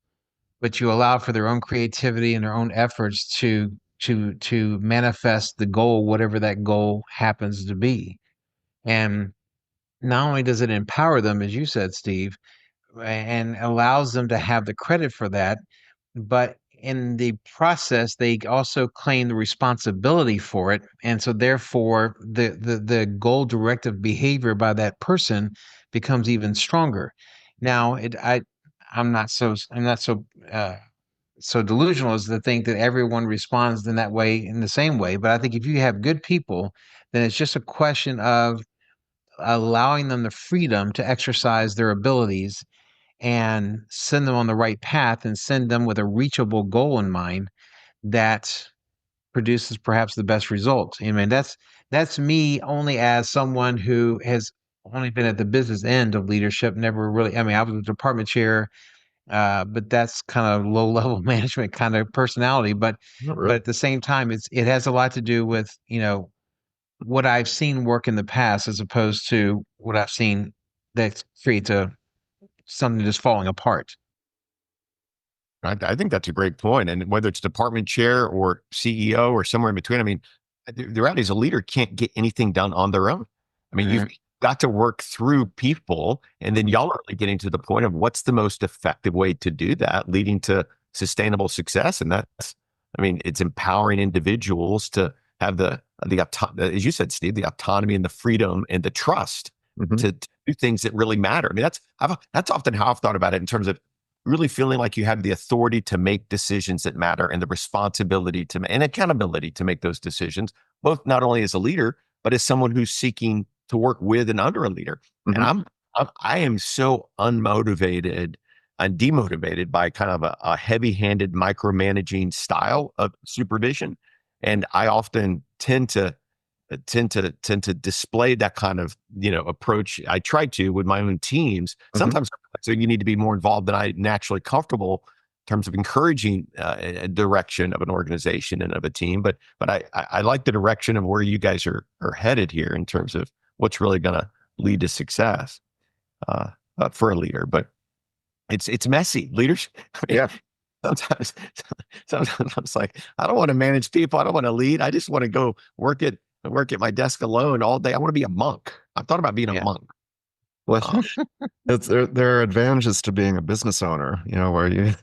but you allow for their own creativity and their own efforts to manifest the goal, whatever that goal happens to be. And not only does it empower them, as you said, Steve, and allows them to have the credit for that, but in the process, they also claim the responsibility for it. And so therefore the goal directive behavior by that person becomes even stronger. Now I'm not so so delusional as to think that everyone responds in that way in the same way. But I think if you have good people, then it's just a question of allowing them the freedom to exercise their abilities and send them on the right path and send them with a reachable goal in mind that produces perhaps the best results. I mean, that's me only as someone who has only been at the business end of leadership, never really, I mean, I was a department chair, but that's kind of low level management kind of personality. Not But really. at the same time, it has a lot to do with, what I've seen work in the past as opposed to what I've seen that creates a something just falling apart. I think that's a great point. And whether it's department chair or CEO or somewhere in between, I mean, the reality is a leader can't get anything done on their own. I mean, you've Mhm. got to work through people, and then y'all are really getting to the point of what's the most effective way to do that, leading to sustainable success. And that's, I mean, it's empowering individuals to have as you said, Steve, the autonomy and the freedom and the trust Mhm. to do things that really matter. I mean, that's often how I've thought about it in terms of really feeling like you have the authority to make decisions that matter and the responsibility and accountability to make those decisions, both not only as a leader, but as someone who's seeking to work with and under a leader. And Mhm. I am so unmotivated and demotivated by kind of a heavy-handed micromanaging style of supervision. And I often tend to display that kind of approach. I try to with my own teams. Mhm. Sometimes so you need to be more involved than I naturally comfortable in terms of encouraging a direction of an organization and of a team. But I like the direction of where you guys are headed here in terms of what's really going to lead to success uh, for a leader. But it's messy leadership. I mean, Yeah. sometimes sometimes I'm like, I don't want to manage people. I don't want to lead. I just want to go work at my desk alone all day. I want to be a monk. I've thought about being a Yeah. monk. Well, Uh, there are advantages to being a business owner, where you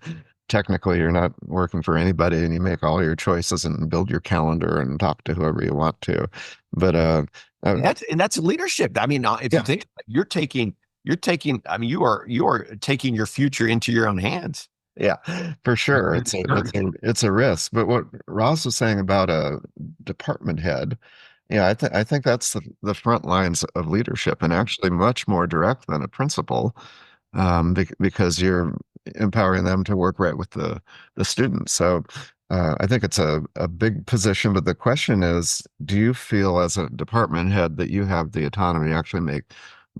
technically you're not working for anybody and you make all your choices and build your calendar and talk to whoever you want to. But uh and that's leadership. I mean, if you yeah, think you're taking. I mean, you are taking your future into your own hands. yeah, for sure. It's a risk. But what Ross was saying about a department head, yeah, I think that's the front lines of leadership, and actually much more direct than a principal, because you're empowering them to work right with the students. So I think it's a big position, but the question is, do you feel as a department head that you have the autonomy to actually make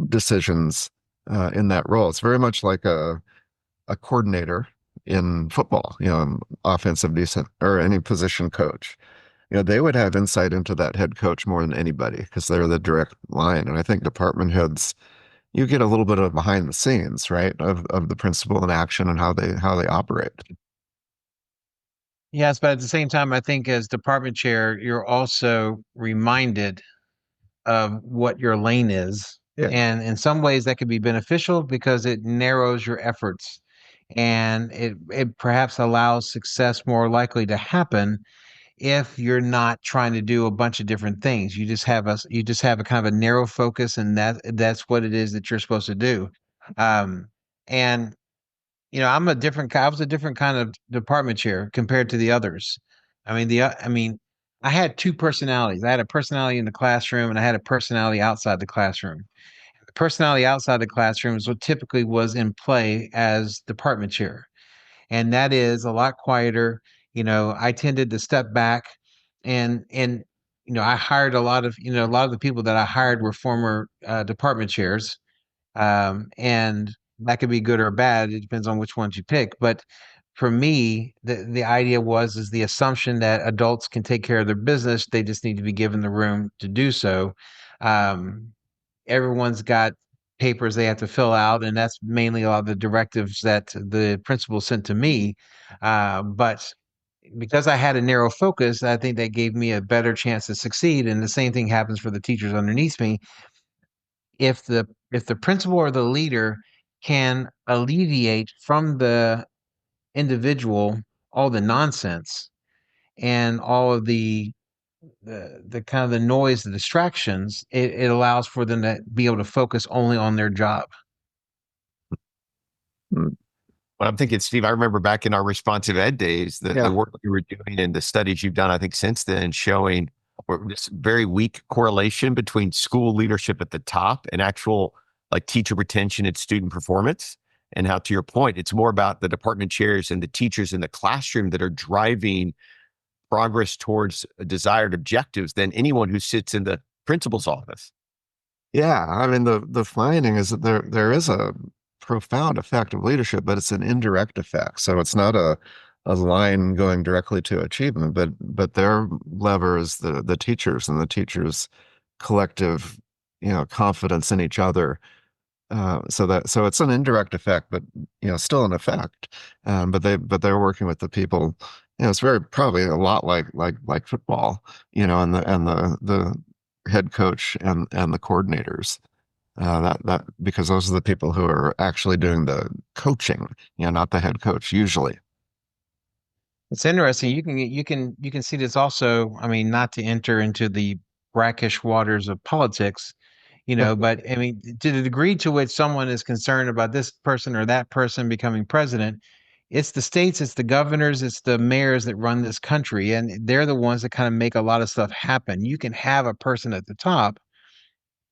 decisions in that role? It's very much like a coordinator in football, offensive decent or any position coach. They would have insight into that head coach more than anybody because they're the direct line. And I think department heads, you get a little bit of behind the scenes, right, of the principal in action and how they operate. Yes, but at the same time, I think as department chair, you're also reminded of what your lane is. Yeah. And in some ways, that could be beneficial because it narrows your efforts and it perhaps allows success more likely to happen if you're not trying to do a bunch of different things. You just have a kind of a narrow focus, and that's what it is that you're supposed to do. Um, and I was a different kind of department chair compared to the others. I mean, I had two personalities. I had a personality in the classroom and I had a personality outside the classroom. The personality outside the classroom is what typically was in play as department chair. And that is a lot quieter. I tended to step back and I hired a lot of the people that I hired were former department chairs, and that could be good or bad. It depends on which ones you pick. But for me, the idea is the assumption that adults can take care of their business. They just need to be given the room to do so. Um, Everyone's got papers they have to fill out, and that's mainly a lot of the directives that the principal sent to me. But because I had a narrow focus, I think that gave me a better chance to succeed. And the same thing happens for the teachers underneath me. If the principal or the leader can alleviate from the individual all the nonsense and all of the kind of the noise, the distractions, it allows for them to be able to focus only on their job. Mm. But I'm thinking, Steve, I remember back in our responsive ed days, the Yeah. work you were doing and the studies you've done, I think since then, showing this very weak correlation between school leadership at the top and actual like teacher retention and student performance. And how, to your point, it's more about the department chairs and the teachers in the classroom that are driving progress towards desired objectives than anyone who sits in the principal's office. Yeah, I mean the finding is that there is a profound effect of leadership, but it's an indirect effect. So it's not a line going directly to achievement, but their lever is the teachers and the teachers' collective, confidence in each other. So it's an indirect effect, but still an effect. But they're working with the people. It's very probably a lot like football, and the head coach and the coordinators. That because those are the people who are actually doing the coaching, not the head coach usually. It's interesting. You can see this also. I mean, not to enter into the brackish waters of politics, but I mean, to the degree to which someone is concerned about this person or that person becoming president, it's the states, it's the governors, it's the mayors that run this country, and they're the ones that kind of make a lot of stuff happen. You can have a person at the top,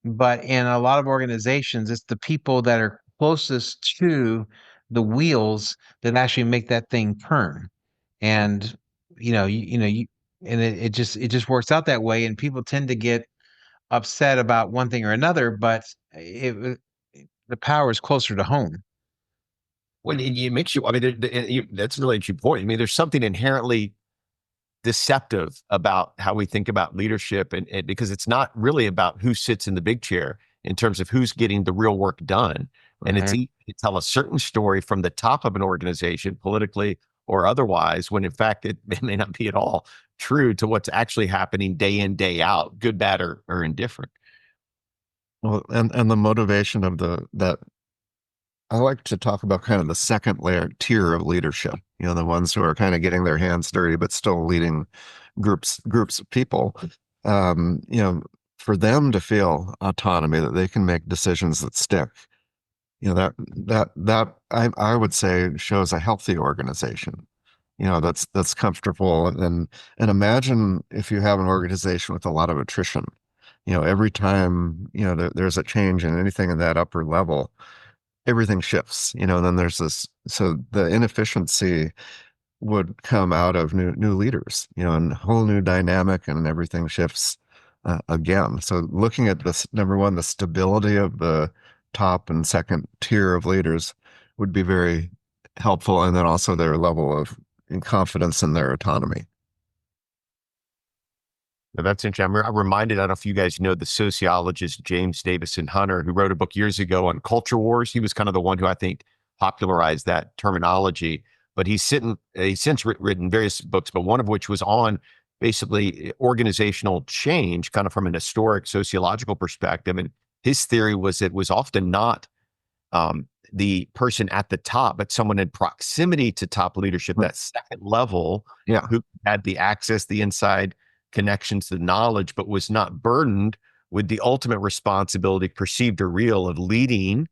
but in a lot of organizations, it's the people that are closest to the wheels that actually make that thing turn. And and it just works out that way. And people tend to get upset about one thing or another, but the power is closer to home. Well, it makes you, I mean, that's really a true point. I mean, there's something inherently deceptive about how we think about leadership and because it's not really about who sits in the big chair in terms of who's getting the real work done. And it's Right. easy to tell a certain story from the top of an organization, politically or otherwise, when in fact it may not be at all true to what's actually happening day in, day out, good, bad, or indifferent. Well, and the motivation of that I like to talk about kind of the second layer tier of leadership, the ones who are kind of getting their hands dirty, but still leading groups of people. Um, you know, for them to feel autonomy, that they can make decisions that stick. That I would say shows a healthy organization. That's comfortable. And imagine if you have an organization with a lot of attrition. Every time, there's a change in anything in that upper level, everything shifts, and then there's this, so the inefficiency would come out of new leaders, and a whole new dynamic, and everything shifts again. So looking at this, number one, the stability of the top and second tier of leaders would be very helpful, and then also their level of confidence in their autonomy. Now, that's interesting. I'm reminded, I don't know if you guys know the sociologist James Davison Hunter, who wrote a book years ago on culture wars. He was kind of the one who I think popularized that terminology. But he's since written various books, but one of which was on basically organizational change, kind of from an historic sociological perspective. And his theory was it was often not the person at the top, but someone in proximity to top leadership, that second level, who had the access, the inside connections, the knowledge, but was not burdened with the ultimate responsibility, perceived or real, of leading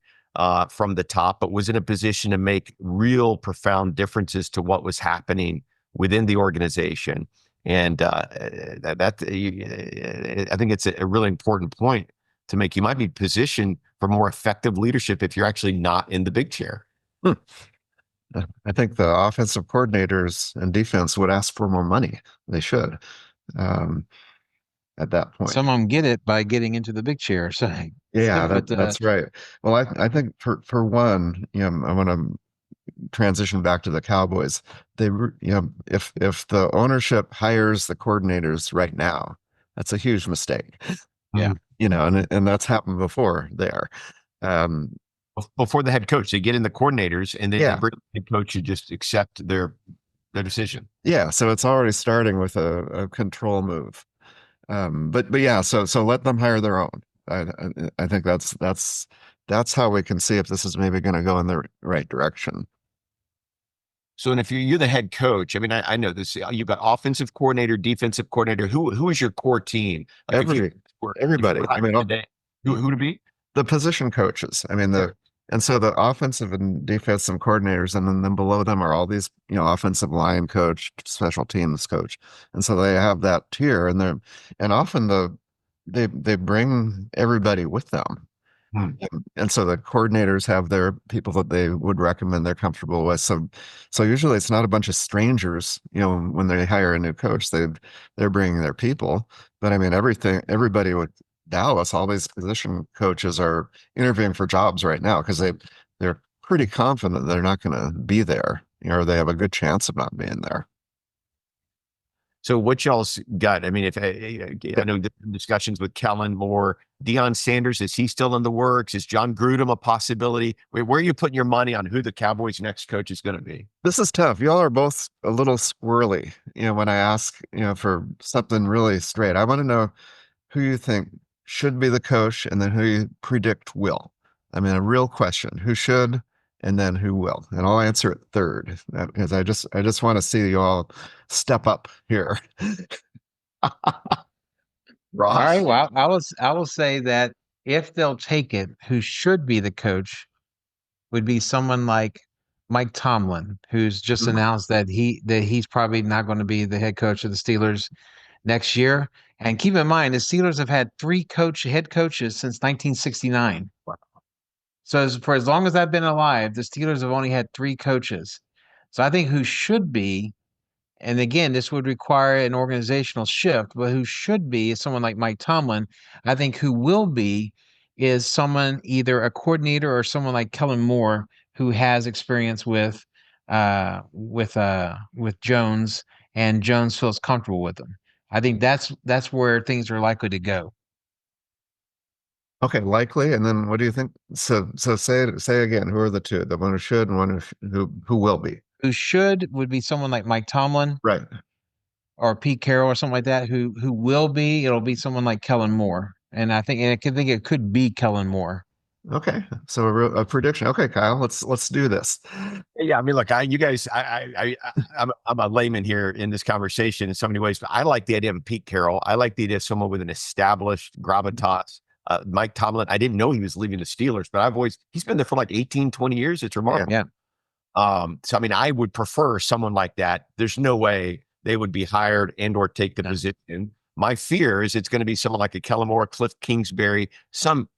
from the top, but was in a position to make real profound differences to what was happening within the organization. And I think it's a really important point to make. You might be positioned for more effective leadership if you're actually not in the big chair. I think the offensive coordinators and defense would ask for more money. They should. At that point, some of them get it by getting into the big chair. So yeah, that's right. Well, I think for one, I want to transition back to the Cowboys. If the ownership hires the coordinators right now, that's a huge mistake. Yeah. And that's happened before there. Before the head coach, they get in the coordinators, and then they bring the head coach to just accept their decision. Yeah, so it's already starting with a control move. But yeah, so let them hire their own. I think that's how we can see if this is maybe going to go in the right direction. So, and if you're the head coach, I mean, I know this. You've got offensive coordinator, defensive coordinator. Who is your core team? Like everybody. I mean, today, who to be? The position coaches. I mean, and so the offensive and defensive coordinators, and then below them are all these, offensive line coach, special teams coach, and so they have that tier, and often they bring everybody with them. And so the coordinators have their people that they would recommend they're comfortable with. So usually it's not a bunch of strangers, when they hire a new coach, they're bringing their people. But I mean, everybody with Dallas, all these position coaches are interviewing for jobs right now because they're pretty confident they're not going to be there, or they have a good chance of not being there. So what y'all's got? I mean, if I know the discussions with Kellen Moore, Deion Sanders, is he still in the works? Is John Grudem a possibility? Where are you putting your money on who the Cowboys' next coach is going to be? This is tough. Y'all are both a little squirrely, when I ask, for something really straight. I want to know who you think should be the coach, and then who you predict will. I mean, a real question: who should, and then who will? And I'll answer it third, because I just want to see you all step up here. Ross? All right. Well, I will say that if they'll take it, who should be the coach would be someone like Mike Tomlin, who's just announced that he's probably not going to be the head coach of the Steelers next year. And keep in mind, the Steelers have had 3 head coaches since 1969. Wow. So for as long as I've been alive, the Steelers have only had 3 coaches. So I think who should be, and again, this would require an organizational shift, but who should be is someone like Mike Tomlin. I think who will be is someone, either a coordinator or someone like Kellen Moore, who has experience with Jones, and Jones feels comfortable with them. I think that's where things are likely to go. Okay, likely. And then what do you think? So say again, who are the two? The one who should and one who will be. Who should would be someone like Mike Tomlin. Right. Or Pete Carroll or something like that. Who will be, it'll be someone like Kellen Moore. And I think it could be Kellen Moore. Okay. So a prediction. Okay, Kyle, let's do this. Yeah, I mean, look, I'm a layman here in this conversation in so many ways, but I like the idea of Pete Carroll. I like the idea of someone with an established gravitas. Mike Tomlin, I didn't know he was leaving the Steelers, but he's been there for like 18, 20 years. It's remarkable. Yeah. So I mean, I would prefer someone like that. There's no way they would be hired and or take the position. My fear is it's going to be someone like a Kellen Moore, Cliff Kingsbury, some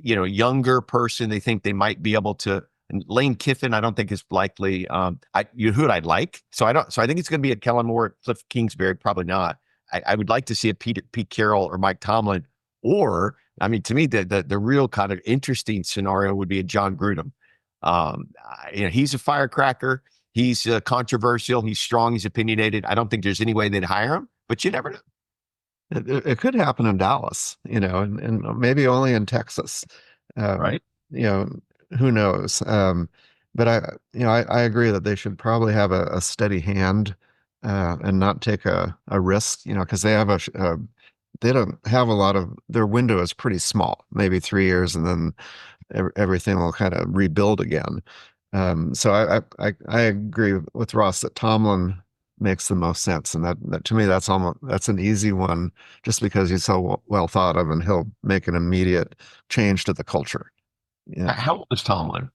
younger person they think they might be able to And Lane Kiffin, I don't think is likely. Who I'd like. So I think it's going to be a Kellen Moore, Cliff Kingsbury. Probably not. I would like to see a Pete Carroll or Mike Tomlin. Or, I mean, to me, the real kind of interesting scenario would be a John Grudem. He's a firecracker. He's controversial. He's strong. He's opinionated. I don't think there's any way they'd hire him, but you never know. It could happen in Dallas, and maybe only in Texas. Right. You know, who knows? But I agree that they should probably have a steady hand and not take a risk, because they don't have a lot of, their window is pretty small, maybe 3 years, and then everything will kind of rebuild again. So I agree with Ross that Tomlin makes the most sense, and that to me that's an easy one, just because he's so well thought of, and he'll make an immediate change to the culture. Yeah. How old is Tomlin?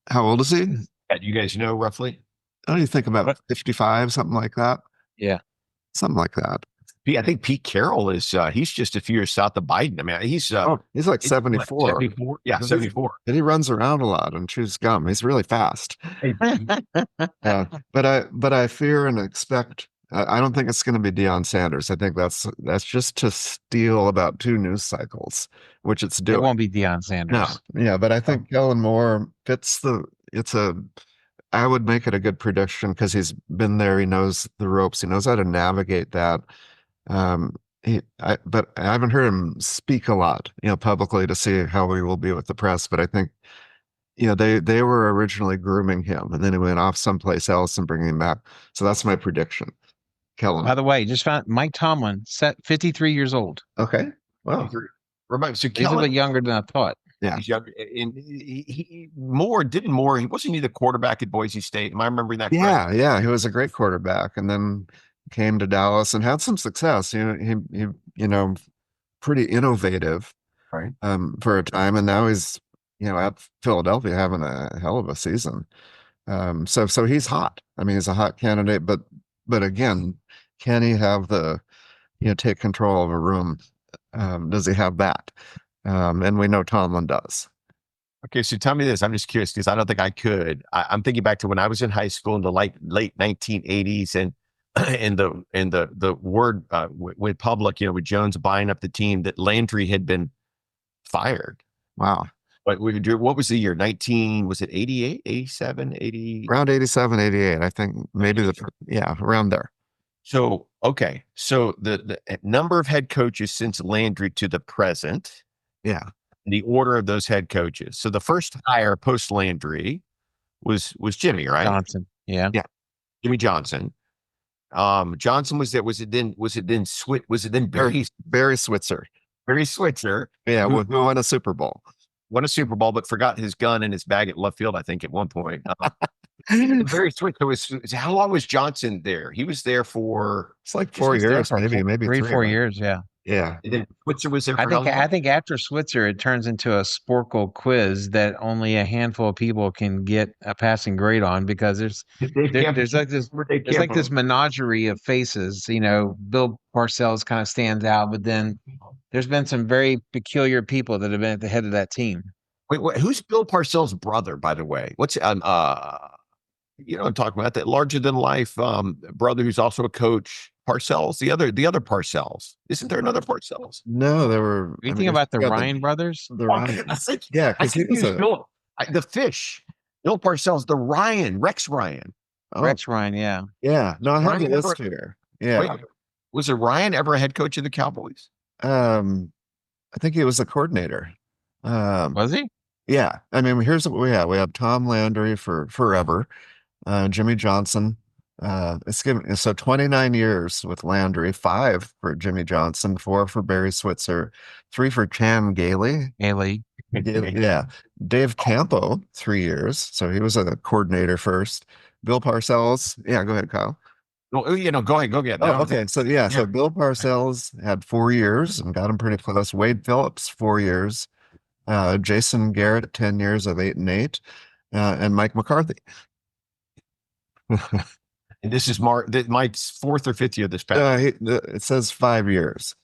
How old is he? Do you guys know roughly? Oh, you think about 55, something like that? Yeah. Something like that. I think Pete Carroll is he's just a few years south of Biden. I mean, he's like 74. 74. Yeah, 74. And he runs around a lot and chews gum. He's really fast. But I fear and expect. I don't think it's going to be Deion Sanders. I think that's just to steal about 2 news cycles, which it's doing. It won't be Deion Sanders. No, yeah, but I think Kellen Moore fits I would make it a good prediction, because he's been there. He knows the ropes. He knows how to navigate that. But I haven't heard him speak a lot, publicly, to see how he will be with the press. But I think, they were originally grooming him, and then he went off someplace else and bringing him back. So that's my prediction. Kellen. By the way, just found Mike Tomlin, 53 years old. Okay. Wow. So He's a little bit younger than I thought. Yeah. He's younger. And he wasn't he the quarterback at Boise State? Am I remembering that correctly? Yeah. He was a great quarterback, and then came to Dallas and had some success. He pretty innovative, right, for a time, and now he's at Philadelphia having a hell of a season. So he's hot. I mean, he's a hot candidate, but again, can he have take control of a room? Does he have that? And we know Tomlin does. Okay, so tell me this. I'm just curious, because I don't think I could. I'm thinking back to when I was in high school in the late 1980s, and the word went public, with Jones buying up the team, that Landry had been fired. Wow. But what was the year? Was it 88, 87, 80? Around 87, 88, I think, maybe around there. So, okay. So the number of head coaches since Landry to the present. Yeah. The order of those head coaches. So the first hire post Landry was Jimmy, right? Johnson. Yeah. Yeah. Jimmy Johnson. Johnson was there. Was it then Barry Switzer? Barry Switzer. Yeah. Who won a Super Bowl. Won a Super Bowl, but forgot his gun in his bag at left field, I think, at one point. Barry Switzer how long was Johnson there? He was there for, it's like 4 years, maybe 4 years. Yeah. Yeah. And then Switzer was there for I think after Switzer, it turns into a Sporkle quiz that only a handful of people can get a passing grade on, because there's like this menagerie of faces. Bill Parcells kind of stands out, but then there's been some very peculiar people that have been at the head of that team. Wait, who's Bill Parcells' brother, by the way? What's I'm talking about, that larger than life brother who's also a coach. Parcells, the other Parcells. Isn't there another Parcells? No, there were. Are you thinking about the Ryan brothers? The Ryan. Yeah, because he was the fish. Bill Parcells, the Rex Ryan. Rex Ryan, yeah. Yeah. No, I have the list here. Yeah. Wait, was it Ryan ever a head coach of the Cowboys? I think he was a coordinator. Was he? Yeah. I mean, here's what we have. We have Tom Landry for forever. Jimmy Johnson. It's given so 29 years with Landry, 5 for Jimmy Johnson, 4 for Barry Switzer, 3 for Chan Gailey. Yeah. Dave Campo, 3 years. So he was a coordinator first. Bill Parcells. Yeah, go ahead, Kyle. Go ahead. Oh, okay. So so Bill Parcells had 4 years and got him pretty close. Wade Phillips, 4 years. Jason Garrett, 10 years of 8 and 8. And Mike McCarthy. And this is Mike's 4th or 5th year this past. It says 5 years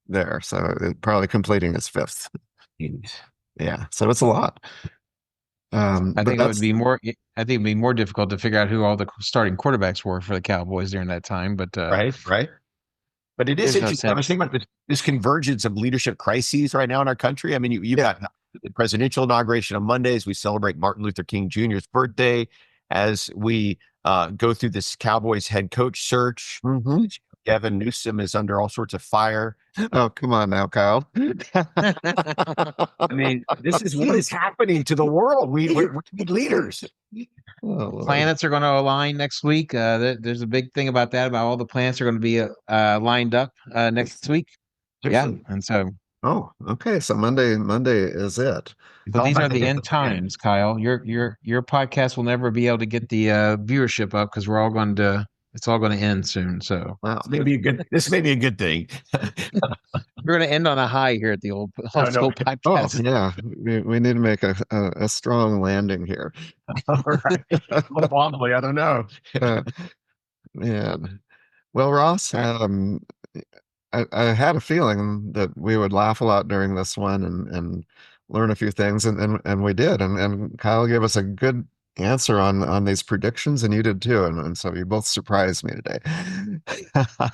there, so probably completing his 5th. Yeah, so it's a lot. I But think it would that's be more. I think it'd be more difficult to figure out who all the starting quarterbacks were for the Cowboys during that time. But right. But it is there's no interesting. I was sense. thinking about this convergence of leadership crises right now in our country. I mean, you've got the presidential inauguration on Mondays. We celebrate Martin Luther King Jr.'s birthday as we go through this Cowboys head coach search. hmm Gavin Newsom is under all sorts of fire. Oh, come on now, Kyle. I mean, this is what is happening to the world. We need leaders. Oh, Lord. Planets are going to align next week. There's a big thing about that. About all the planets are going to be lined up next week. Yeah, and so. Oh, okay. So Monday is it. But these are the end times, Kyle. Your podcast will never be able to get the viewership up because we're all going to. It's all going to end soon. So Wow. This may be a good thing. we're going to end on a high here at the old school Oh, podcast. yeah. We need to make a strong landing here. All right. Wobbly, I don't know. Man. Well, Ross, I had a feeling that we would laugh a lot during this one and learn a few things, and we did. And Kyle gave us a good answer on these predictions, and you did too. And so you both surprised me today.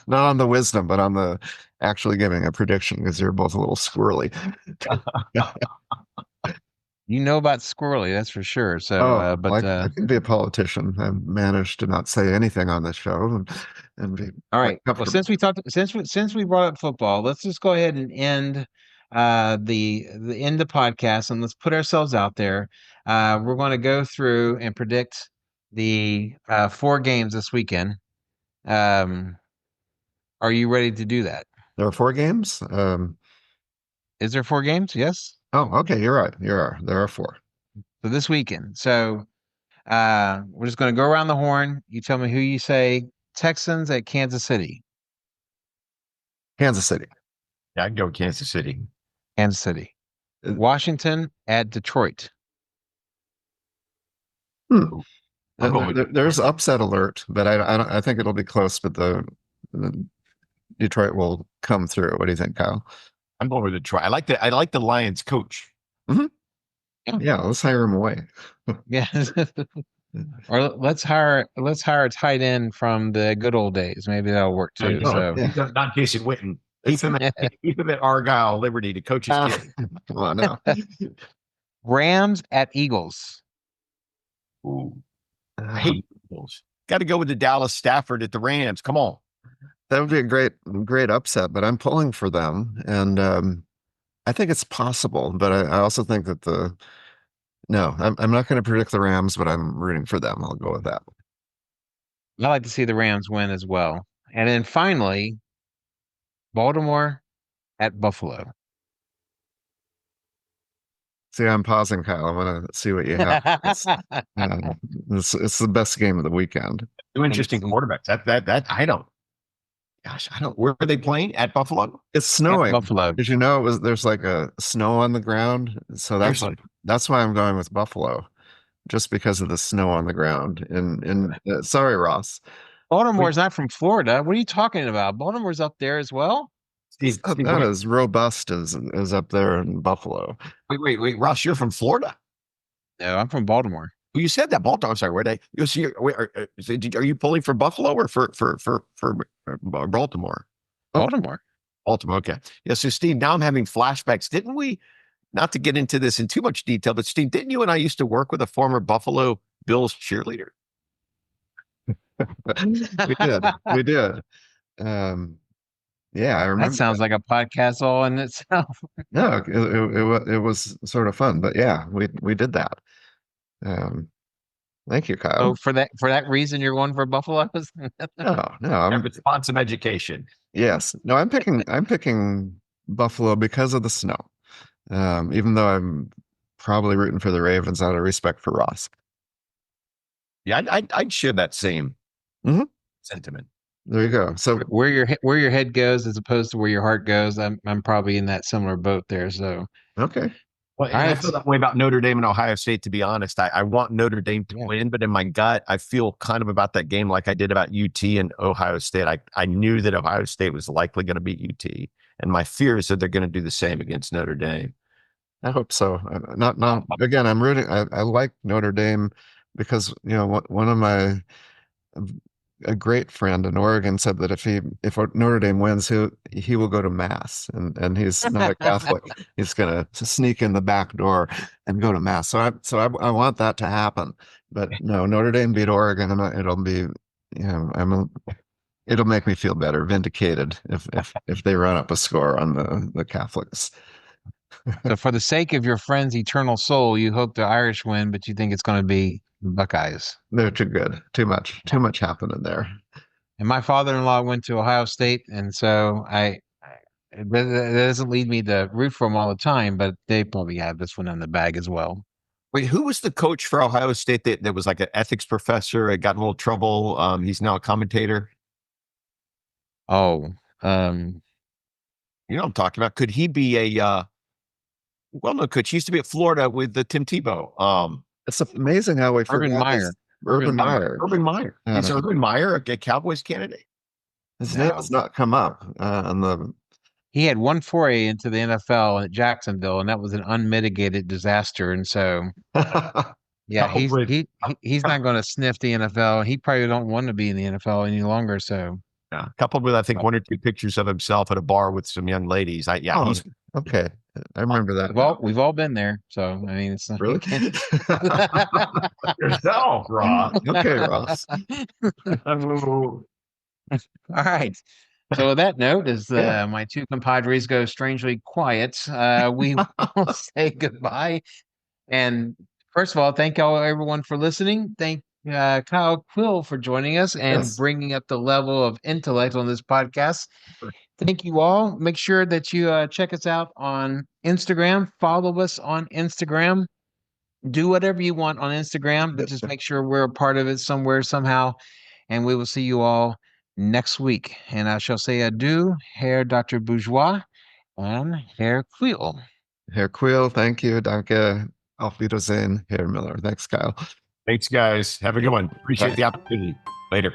Not on the wisdom, but on the actually giving a prediction because you're both a little squirrely. You know about squirrely, that's for sure. So, Oh, but I can be a politician. I've managed to not say anything on this show and be all quite right. Well, comfortable. since we brought up football, let's just go ahead and end the end the podcast and let's put ourselves out there. We're going to go through and predict the 4 games this weekend. Um, are you ready to do that? There are 4 games. Is there 4 games? Yes. Oh, okay. You're right. There are 4. So this weekend. So we're just going to go around the horn. You tell me who you say. Texans at Kansas City. Kansas City. Yeah, I'd go with Kansas City. Kansas City. Uh, Washington at Detroit. Hmm. I'm going with There's upset alert, but I think it'll be close. But the Detroit will come through. What do you think, Kyle? I'm going with Detroit. I like the Lions coach. Yeah, let's hire him away. Yeah. Or let's hire a tight end from the good old days. Maybe that'll work too. So yeah. Not Jason Witten. Keep him at Argyle Liberty to coach his kid. Come on now. Rams at Eagles. Ooh, I hate Eagles. Got to go with the Dallas Stafford at the Rams. Come on. That would be a great upset, but I'm pulling for them, and I think it's possible. But I also think that no, I'm not going to predict the Rams, but I'm rooting for them. I'll go with that. I like to see the Rams win as well. And then finally, Baltimore at Buffalo. See, I'm pausing, Kyle. I want to see what you have. It's the best game of the weekend. Two interesting quarterbacks. That I don't. Gosh, I don't. Where are they playing? At Buffalo? It's snowing. Buffalo. Did you know there's like a snow on the ground? So that's why I'm going with Buffalo, just because of the snow on the ground. And sorry, Ross. Baltimore's not from Florida. What are you talking about? Baltimore's up there as well. Steve, Not as robust as up there in Buffalo. Wait, Ross, you're from Florida? No, I'm from Baltimore. Well, you said that Baltimore. I'm sorry. Where they? You see? Are you pulling for Buffalo or for Baltimore? Baltimore. Baltimore. Okay. Yeah. So Steve, now I'm having flashbacks. Didn't we? Not to get into this in too much detail, but Steve, didn't you and I used to work with a former Buffalo Bills cheerleader? We did. Yeah, I remember. That sounds like a podcast all in itself. No, it was sort of fun, but yeah, we did that. Thank you, Kyle. So for that reason, you're going for Buffaloes? No, I'm responsive education. Yes, no, I'm picking Buffalo because of the snow. Even though I'm probably rooting for the Ravens out of respect for Ross. Yeah, I'd share that same sentiment. There you go. So where your head goes as opposed to where your heart goes, I'm probably in that similar boat there. So okay. Well, and I feel that way about Notre Dame and Ohio State, to be honest. I want Notre Dame to win, but in my gut, I feel kind of about that game like I did about UT and Ohio State. I knew that Ohio State was likely going to beat UT, and my fear is that they're going to do the same against Notre Dame. I hope so. Not again. I'm rooting. I like Notre Dame because one of my a great friend in Oregon said that if Notre Dame wins, he will go to mass, and he's not a Catholic. He's gonna sneak in the back door and go to mass. So I want that to happen. But no, Notre Dame beat Oregon, and it'll be it'll make me feel better, vindicated if they run up a score on the Catholics. So for the sake of your friend's eternal soul, you hope the Irish win, but you think it's going to be Buckeyes. They're too good. Too much happening there. And my father-in-law went to Ohio State, and so that doesn't lead me to root for them all the time, but they probably have this one in the bag as well. Wait, who was the coach for Ohio State that was like an ethics professor? It got in a little trouble. He's now a commentator. Oh, You know what I'm talking about? Could he be a well-known coach? He used to be at Florida with the Tim Tebow. It's amazing how we Urban forgot Meyer. Urban Meyer. Urban Meyer. Is Urban Meyer a Cowboys candidate? His name has not come up on the. He had one foray into the NFL at Jacksonville, and that was an unmitigated disaster. And so, yeah, he's not going to sniff the NFL. He probably don't want to be in the NFL any longer. So, yeah, coupled with I think one or two pictures of himself at a bar with some young ladies. He's okay. I remember that. We've all been there. So I mean, it's not really yourself, Ross. Okay, Ross. All right. So with that note, as my two compadres go strangely quiet, we will say goodbye. And first of all, thank y'all everyone for listening. Thank Kyle Queal for joining us and bringing up the level of intellect on this podcast. Thank you all. Make sure that you check us out on Instagram. Follow us on Instagram. Do whatever you want on Instagram, but just make sure we're a part of it somewhere, somehow. And we will see you all next week. And I shall say adieu, Herr Dr. Bourgeois and Herr Queal. Herr Queal, thank you. Danke. Auf Wiedersehen, Herr Miller. Thanks, Kyle. Thanks, guys. Have a good one. Appreciate the opportunity. Later.